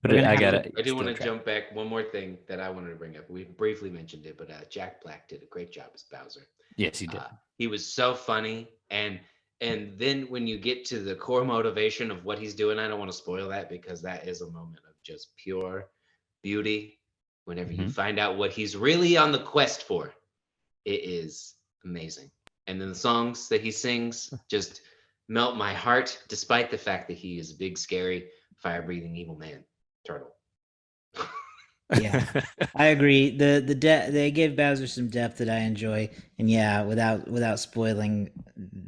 Speaker 2: I do want to jump back. One more thing that I wanted to bring up. We briefly mentioned it, but Jack Black did a great job as Bowser.
Speaker 3: Yes, he did.
Speaker 2: He was so funny, and then when you get to the core motivation of what he's doing, I don't want to spoil that because that is a moment of just pure beauty. Whenever you find out what he's really on the quest for, it is amazing. And then the songs that he sings just melt my heart, despite the fact that he is a big, scary, fire-breathing evil man turtle.
Speaker 1: Yeah, I agree. They gave Bowser some depth that I enjoy, and without spoiling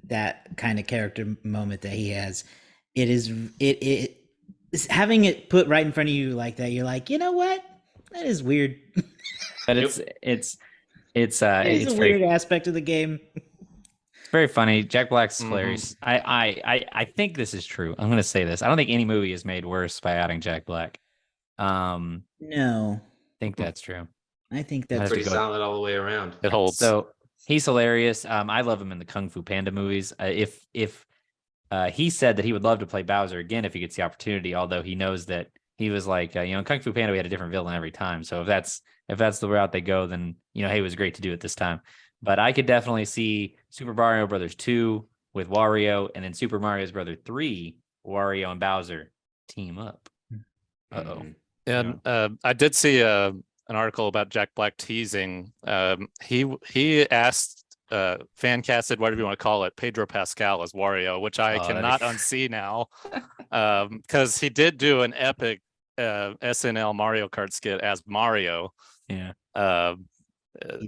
Speaker 1: that kind of character moment that he has, it's having it put right in front of you like that. You're like, you know what? That is weird.
Speaker 3: But it's a
Speaker 1: weird aspect of the game.
Speaker 3: It's very funny. Jack Black's hilarious. I think this is true. I'm going to say this. I don't think any movie is made worse by adding Jack Black.
Speaker 1: No,
Speaker 3: I think that's true.
Speaker 1: I think that's
Speaker 2: pretty solid all the way around.
Speaker 4: It holds.
Speaker 3: So he's hilarious. I love him in the Kung Fu Panda movies. If he said that he would love to play Bowser again if he gets the opportunity, although he knows that he was like, in Kung Fu Panda we had a different villain every time. So if that's the route they go, then hey, it was great to do it this time. But I could definitely see Super Mario Brothers 2 with Wario, and then Super Mario Bros. 3, Wario and Bowser team up.
Speaker 4: And I did see an article about Jack Black teasing. He asked fan casted, whatever you want to call it, Pedro Pascal as Wario, which I cannot unsee now, because he did do an epic SNL Mario Kart skit as Mario.
Speaker 3: Yeah.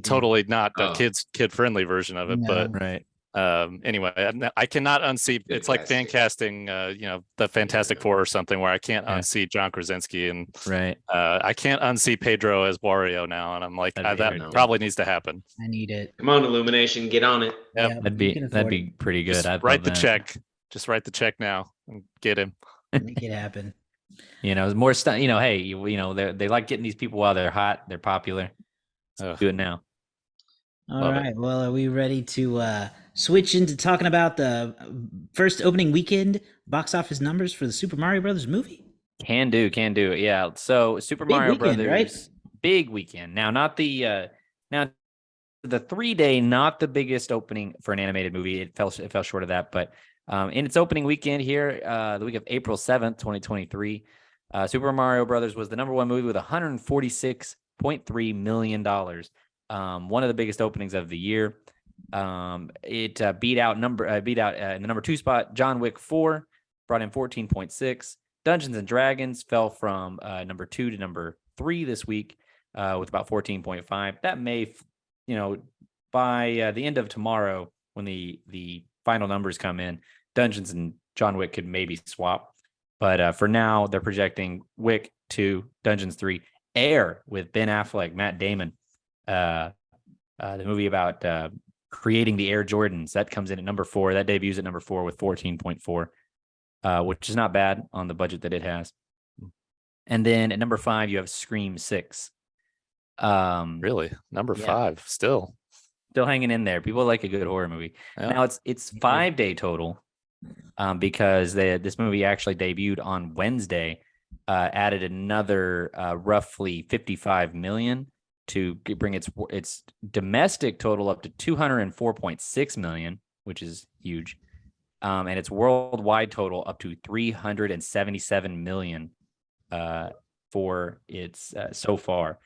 Speaker 4: Totally not a kid friendly version of it, but
Speaker 3: right.
Speaker 4: Anyway, I cannot unsee. It's like fan casting, the Fantastic Four or something, where I can't unsee John Krasinski, and I can't unsee Pedro as Wario now, and I'm like, that probably needs to happen.
Speaker 1: I need it.
Speaker 2: Come on, Illumination, get on it.
Speaker 3: Yep. That'd be pretty good.
Speaker 4: Just write the check. Just write the check now and get him.
Speaker 1: Make it happen.
Speaker 3: More stuff. Hey, they like getting these people while they're hot, they're popular. Do it now.
Speaker 1: All right. Well, are we ready to switch into talking about the first opening weekend box office numbers for the Super Mario Brothers movie?
Speaker 3: Can do. Yeah. So Super Mario Brothers, right? Big weekend. Now, not the 3-day, not the biggest opening for an animated movie. It fell short of that, but in its opening weekend here, the week of April 7th, 2023, Super Mario Brothers was the number one movie with $146.3 million. One of the biggest openings of the year. It beat out in the number 2 spot John Wick 4, brought in 14.6. Dungeons and Dragons fell from number 2 to number 3 this week with about 14.5. That may, by the end of tomorrow, when the final numbers come in, Dungeons and John Wick could maybe swap. But for now, they're projecting Wick 2, Dungeons 3, Air with Ben Affleck, Matt Damon. The movie about creating the Air Jordans, that comes in at number 4. That debuts at number 4 with 14.4, which is not bad on the budget that it has. And then at number 5, you have Scream 6.
Speaker 4: Really? Number 5, still
Speaker 3: hanging in there. People like a good horror movie. Yeah. Now it's 5-day total, because this movie actually debuted on Wednesday, added another roughly 55 million to bring its domestic total up to 204.6 million, which is huge, and its worldwide total up to 377 million for its so far,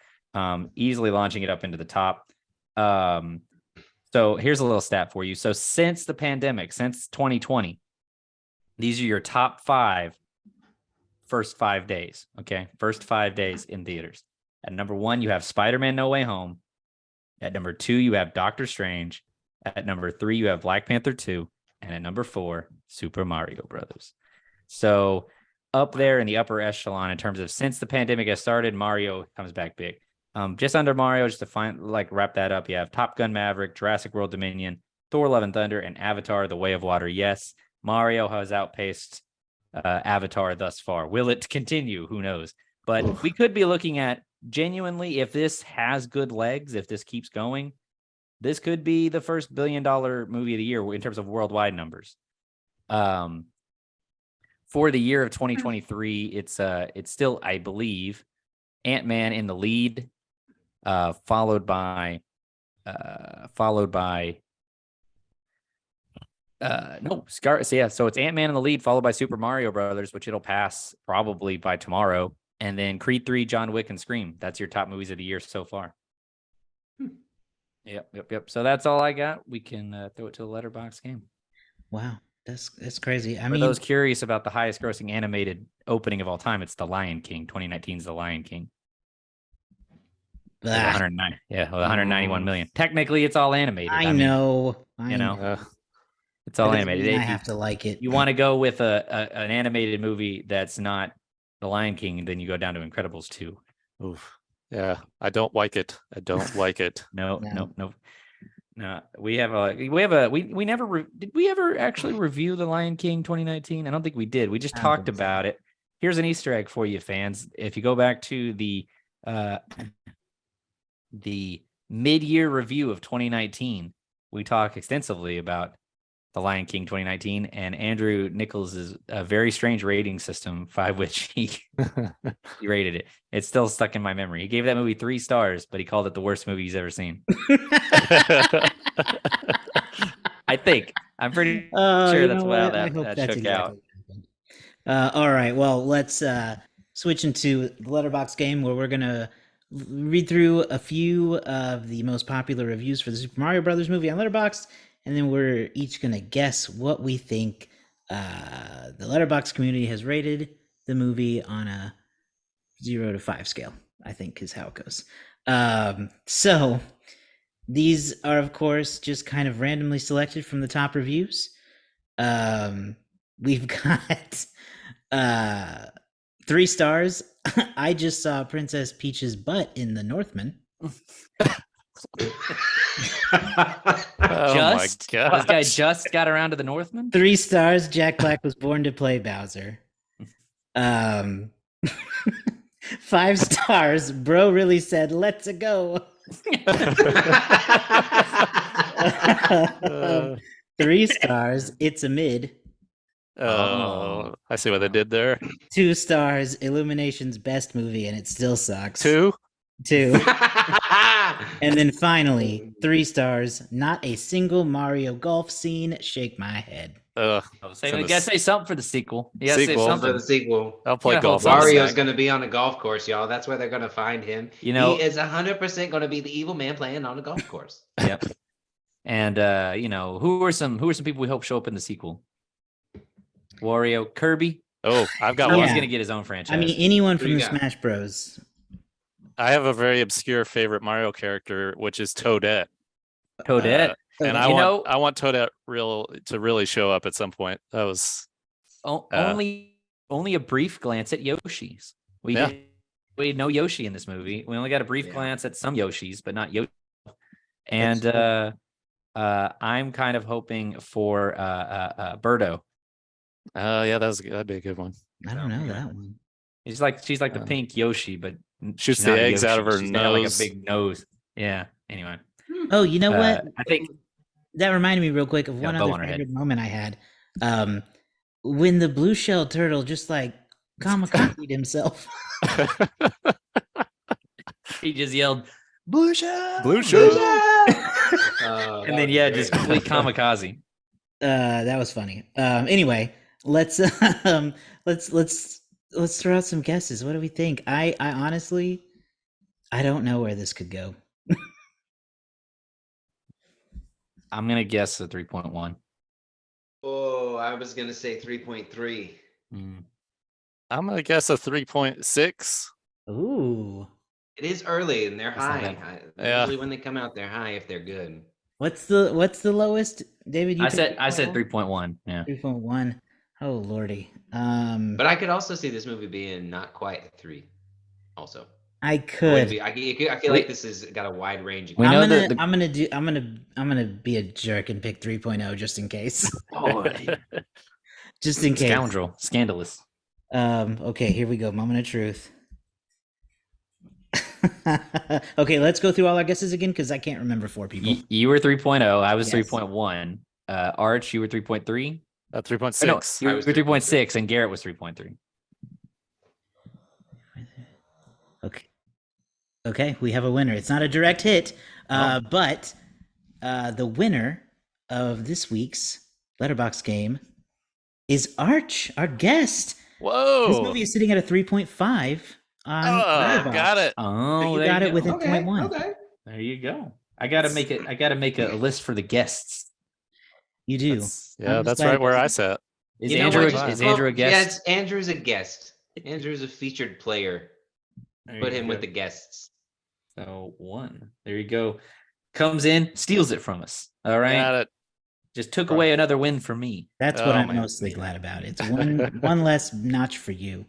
Speaker 3: easily launching it up into the top. So here's a little stat for you. So since the pandemic, since 2020, these are your top 5 first 5 days. Okay, first 5 days in theaters. At number 1, you have Spider-Man No Way Home. At number 2, you have Doctor Strange. At number 3, you have Black Panther 2. And at number 4, Super Mario Brothers. So up there in the upper echelon in terms of since the pandemic has started, Mario comes back big. Just under Mario, just to wrap that up, you have Top Gun Maverick, Jurassic World Dominion, Thor Love and Thunder, and Avatar The Way of Water. Yes, Mario has outpaced Avatar thus far. Will it continue? Who knows? But we could be looking at, genuinely, if this has good legs, if this keeps going, this could be the first $1 billion movie of the year in terms of worldwide numbers. For the year of 2023, it's still, I believe, Ant-Man in the lead, followed by so it's Ant-Man in the lead, followed by Super Mario Brothers, which it'll pass probably by tomorrow. And then Creed 3, John Wick, and Scream. That's your top movies of the year so far. Yep. So that's all I got. We can throw it to the letterbox game.
Speaker 1: Wow, that's crazy.
Speaker 3: For those curious about the highest grossing animated opening of all time, it's The Lion King. 2019's The Lion King. 109. Yeah, 191 million. Technically, it's all animated.
Speaker 1: I know.
Speaker 3: It's all animated.
Speaker 1: I have to like it.
Speaker 3: You want to go with an animated movie that's not The Lion King, and then you go down to Incredibles 2.
Speaker 4: Oof. Yeah, I don't like it.
Speaker 3: No. We never did we ever actually review The Lion King 2019? I don't think we did. We just talked about it. Here's an Easter egg for you fans. If you go back to the mid-year review of 2019, we talk extensively about The Lion King 2019 and Andrew Nichols' very strange rating system by which he rated it. It's still stuck in my memory. He gave that movie 3 stars, but he called it the worst movie he's ever seen. I think. I'm pretty sure that's how that shook out.
Speaker 1: All right. Well, let's switch into the letterbox game where we're going to read through a few of the most popular reviews for the Super Mario Brothers movie on Letterboxd, and then we're each going to guess what we think the Letterboxd community has rated the movie on a 0 to 5 scale, I think is how it goes. So these are, of course, just kind of randomly selected from the top reviews. We've got 3 stars. I just saw Princess Peach's butt in The Northman.
Speaker 4: My God.
Speaker 3: This guy just got around to The Northman.
Speaker 1: 3 stars. Jack Black was born to play Bowser. 5 stars. Bro really said, "Let's go." 3 stars. It's a mid.
Speaker 4: Oh, I see what they did there.
Speaker 1: 2 stars. Illumination's best movie, and it still sucks.
Speaker 4: 2.
Speaker 1: And then finally, 3 stars. Not a single Mario golf scene. Shake my head.
Speaker 3: You gotta say something for the sequel. You gotta say
Speaker 2: For
Speaker 3: something.
Speaker 2: the sequel.
Speaker 4: I'll play golf.
Speaker 2: Mario's going to be on a golf course, y'all. That's where they're going to find him.
Speaker 3: You know,
Speaker 2: he is 100% going to be the evil man playing on a golf course.
Speaker 3: Yep. And who are some people we hope show up in the sequel? Wario, Kirby.
Speaker 4: Oh, I've got
Speaker 3: He's
Speaker 4: one.
Speaker 3: gonna get his own franchise.
Speaker 1: I mean, anyone from the Smash Bros.
Speaker 4: I have a very obscure favorite Mario character, which is Toadette.
Speaker 3: And
Speaker 4: I want Toadette to really show up at some point. That was
Speaker 3: only a brief glance at Yoshi's. We had no Yoshi in this movie. We only got a brief glance at some Yoshis, but not Yoshi. And I'm kind of hoping for Birdo.
Speaker 4: Yeah, that'd be a good one.
Speaker 1: I don't know that one.
Speaker 3: She's like the pink Yoshi, but
Speaker 4: shoots the eggs out of her
Speaker 3: She's
Speaker 4: nose.
Speaker 3: got like a big nose. Yeah. Anyway.
Speaker 1: Oh, you know what?
Speaker 3: I think
Speaker 1: that reminded me real quick of one other favorite moment I had. When the blue shell turtle just like kamikazed himself.
Speaker 3: He just yelled, "Blue shell!
Speaker 4: Blue shell!"
Speaker 3: And then just complete kamikaze.
Speaker 1: That was funny. Anyway, let's throw out some guesses. What do we think? I honestly, I don't know where this could go.
Speaker 3: I'm gonna guess a 3.1.
Speaker 2: Oh, I was gonna say 3.3.
Speaker 4: I'm gonna guess a 3.6.
Speaker 1: Ooh,
Speaker 2: it is early and they're high. Usually when they come out, they're high if they're good.
Speaker 1: What's the lowest, David?
Speaker 3: I said 3.1. Yeah,
Speaker 1: 3.1. Oh lordy.
Speaker 2: But I could also see this movie being not quite a 3. Also,
Speaker 1: I could.
Speaker 2: I feel like this has got a wide range.
Speaker 1: I'm gonna be a jerk and pick 3.0 just in case. Just in case.
Speaker 3: Scoundrel, scandalous.
Speaker 1: Okay, here we go. Moment of truth. Okay, let's go through all our guesses again because I can't remember 4 people.
Speaker 3: You were 3.0. I was 3.1. Arch, you were 3.3.
Speaker 4: 3.6.
Speaker 3: No, you were 3.6, and Garrett was 3.3.
Speaker 1: Okay, we have a winner. It's not a direct hit, but the winner of this week's Letterboxd game is Arch, our guest.
Speaker 4: Whoa!
Speaker 1: This movie is sitting at a 3.5 on Letterboxd.
Speaker 4: Got it.
Speaker 1: Oh, you got it with a 0.1.
Speaker 2: Okay.
Speaker 3: There you go. I gotta make a list for the guests.
Speaker 1: You do.
Speaker 4: That's right where I sat.
Speaker 3: Is Andrew a guest?
Speaker 2: Yes, Andrew's a guest. Andrew's a featured player. Put him with the guests.
Speaker 3: So 1. There you go. Comes in, steals it from us. All right.
Speaker 4: Got it.
Speaker 3: Just took away another win for me.
Speaker 1: That's what I'm mostly glad about. It's one less notch for you.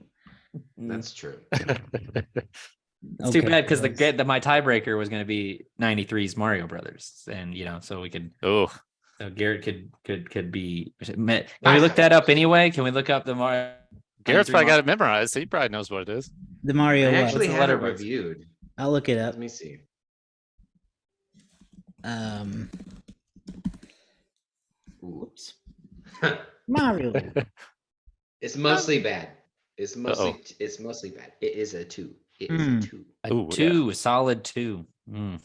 Speaker 2: That's true.
Speaker 3: It's too bad because my tiebreaker was going to be 93's Mario Brothers, and so we could.
Speaker 4: Oh,
Speaker 3: so Garrett could be. Can we look that up anyway? Can we look up the Mario?
Speaker 4: Garrett's probably got it memorized. He probably knows what it is.
Speaker 1: The Mario.
Speaker 2: I actually had it reviewed.
Speaker 1: I'll look it up.
Speaker 2: Let me see.
Speaker 1: Oops. Mario.
Speaker 2: It's mostly bad. It's mostly bad. It is a 2. It is a 2.
Speaker 3: A 2, a solid 2.
Speaker 4: A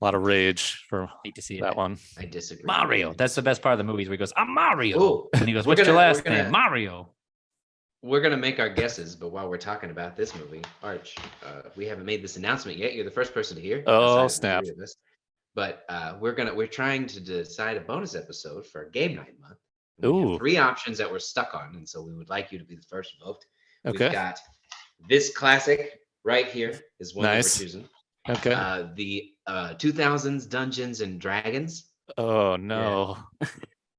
Speaker 4: lot of rage for
Speaker 3: hate to see
Speaker 4: that one.
Speaker 2: I disagree.
Speaker 3: Mario. That's the best part of the movies where he goes, "I'm Mario,"
Speaker 2: Ooh.
Speaker 3: and he goes, "What's your last name?" Mario.
Speaker 2: we're gonna make our guesses, but while we're talking about this movie, Arch, we haven't made this announcement yet. You're the first person to hear.
Speaker 4: Oh, snap!
Speaker 2: But we're trying to decide a bonus episode for Game Night Month. We
Speaker 4: Ooh.
Speaker 2: have 3 options that we're stuck on, and so we would like you to be the first vote.
Speaker 4: Okay.
Speaker 2: We've got this classic right here is one that we're choosing.
Speaker 4: Okay.
Speaker 2: The 2000s Dungeons and Dragons.
Speaker 4: Oh no.
Speaker 2: Yeah.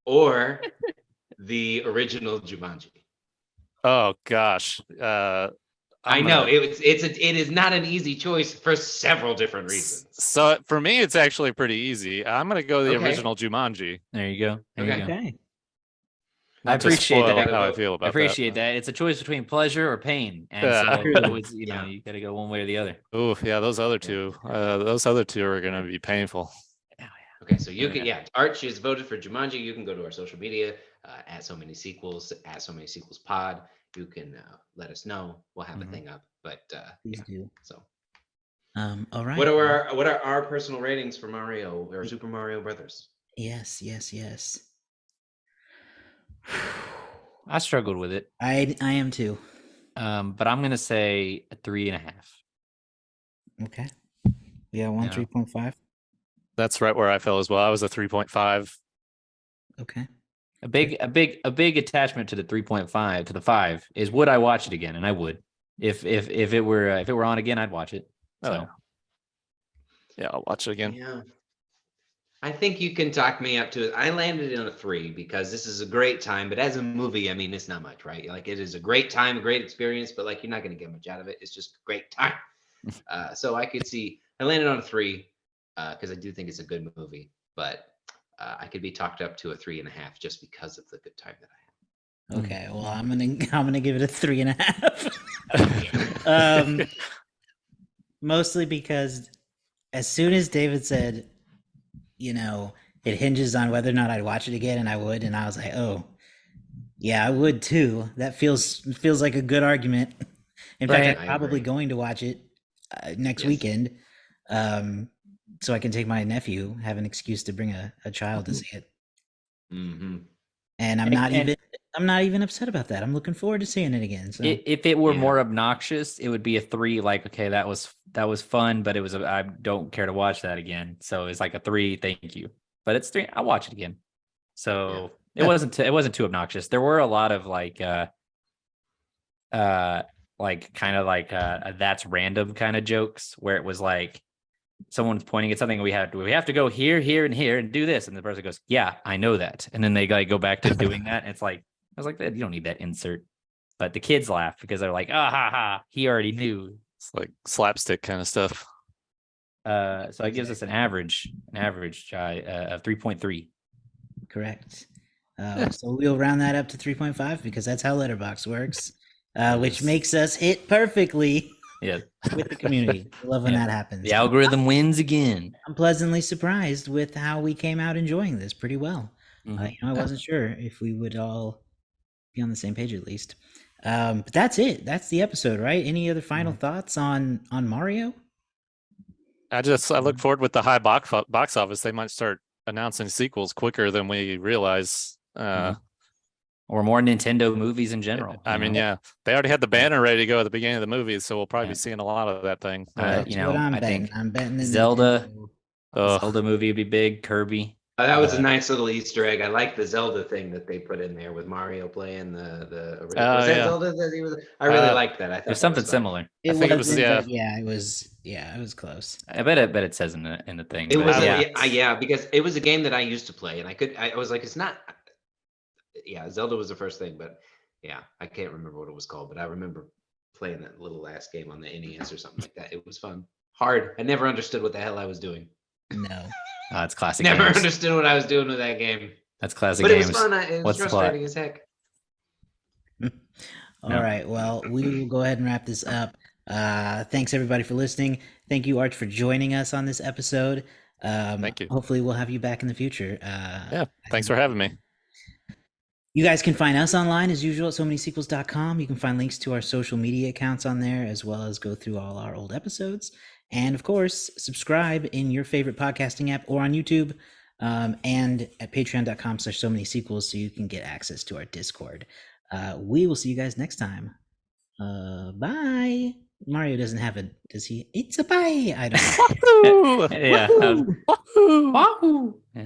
Speaker 2: Or the original Jumanji.
Speaker 4: Oh gosh.
Speaker 2: I know it is not an easy choice for several different reasons.
Speaker 4: So for me, it's actually pretty easy. I'm gonna go the original Jumanji.
Speaker 3: There you go.
Speaker 1: Okay.
Speaker 3: I appreciate that.
Speaker 4: How I feel about
Speaker 3: that. It's a choice between pleasure or pain, and so it was, you got to go one way or the other.
Speaker 4: Oh yeah, those other two are gonna be painful.
Speaker 2: Okay, so you can Arch is voted for Jumanji. You can go to our social media at So Many Sequels, at So Many Sequels Pod. You can let us know. We'll have a thing up, but
Speaker 1: please do.
Speaker 2: So,
Speaker 1: all right.
Speaker 2: What are our personal ratings for Mario or Super Mario Brothers?
Speaker 1: Yes.
Speaker 3: I struggled with it.
Speaker 1: I am too.
Speaker 3: But I'm gonna say a 3.5.
Speaker 1: Okay. Yeah, 3.5.
Speaker 4: That's right where I fell as well. I was a 3.5.
Speaker 1: Okay.
Speaker 3: A big attachment to the 3.5 to the 5 is would I watch it again? And I would. If it were on again, I'd watch it. So.
Speaker 4: Yeah, I'll watch it again.
Speaker 2: Yeah. I think you can talk me up to it. I landed on a 3 because this is a great time, but as a movie, I mean, it's not much, right? Like it is a great time, a great experience, but like you're not going to get much out of it. It's just a great time. So I could see I landed on a 3 because I do think it's a good movie, but I could be talked up to a 3.5 just because of the good time that I had.
Speaker 1: Okay, well, I'm gonna give it a 3.5. Mostly because as soon as David said, it hinges on whether or not I'd watch it again, and I would, and I was like, oh, yeah, I would too. That feels like a good argument. In fact, I'm probably going to watch it next weekend, so I can take my nephew, have an excuse to bring a child to see it.
Speaker 2: Mm-hmm.
Speaker 1: And I'm not even upset about that. I'm looking forward to seeing it again. So
Speaker 3: if it were more obnoxious, it would be a 3. Like, okay, that was fun, but I don't care to watch that again. So it's like a 3. Thank you. But it's 3. I'll watch it again. So it wasn't too obnoxious. There were a lot of that's random kind of jokes where it was like someone's pointing at something. We have to go here, and here, and do this, and the person goes, "Yeah, I know that," and then they go back to doing that. And it's like I was like, you don't need that insert. But the kids laugh because they're like, ah, ha, ha, he already knew.
Speaker 4: It's like slapstick kind of stuff.
Speaker 3: So it gives us an average of 3.3.
Speaker 1: Correct. So we'll round that up to 3.5 because that's how Letterboxd works, which makes us hit perfectly.
Speaker 3: Yeah,
Speaker 1: with the community. I love when that happens.
Speaker 3: The algorithm wins again.
Speaker 1: I'm pleasantly surprised with how we came out enjoying this pretty well. I wasn't sure if we would all be on the same page at least. But that's it. That's the episode, right? Any other final thoughts on Mario?
Speaker 4: I look forward with the high box office. They might start announcing sequels quicker than we realize.
Speaker 3: Or more Nintendo movies in general.
Speaker 4: I mean, they already had the banner ready to go at the beginning of the movie, so we'll probably be seeing a lot of that thing.
Speaker 1: What I'm betting. I'm betting
Speaker 3: Zelda. Zelda movie would be big. Kirby.
Speaker 2: That was a nice little Easter egg. I like the Zelda thing that they put in there with Mario playing the original. Was that Zelda that he was? I really liked that. I thought
Speaker 3: there's something similar.
Speaker 1: It was close.
Speaker 3: I bet it says in the thing.
Speaker 2: It was because it was a game that I used to play, and I was like, it's not. Yeah, Zelda was the first thing, but I can't remember what it was called, but I remember playing that little last game on the NES or something like that. It was fun. Hard. I never understood what the hell I was doing.
Speaker 1: No.
Speaker 3: It's classic.
Speaker 2: Never understood what I was doing with that game.
Speaker 3: That's classic
Speaker 2: but
Speaker 3: games.
Speaker 2: It was fun. It was frustrating as heck.
Speaker 1: All right. Well, we will go ahead and wrap this up. Thanks everybody for listening. Thank you, Arch, for joining us on this episode.
Speaker 4: Thank you.
Speaker 1: Hopefully we'll have you back in the future.
Speaker 4: Thanks for having me.
Speaker 1: You guys can find us online as usual at SoManySequels.com. You can find links to our social media accounts on there, as well as go through all our old episodes. And of course, subscribe in your favorite podcasting app or on YouTube, and at patreon.com/SoManySequels so you can get access to our Discord. We will see you guys next time. Bye. Mario doesn't have a. Does he? It's a bye. I don't know.
Speaker 3: Yeah.
Speaker 4: Wahoo!
Speaker 3: Wahoo! Yeah.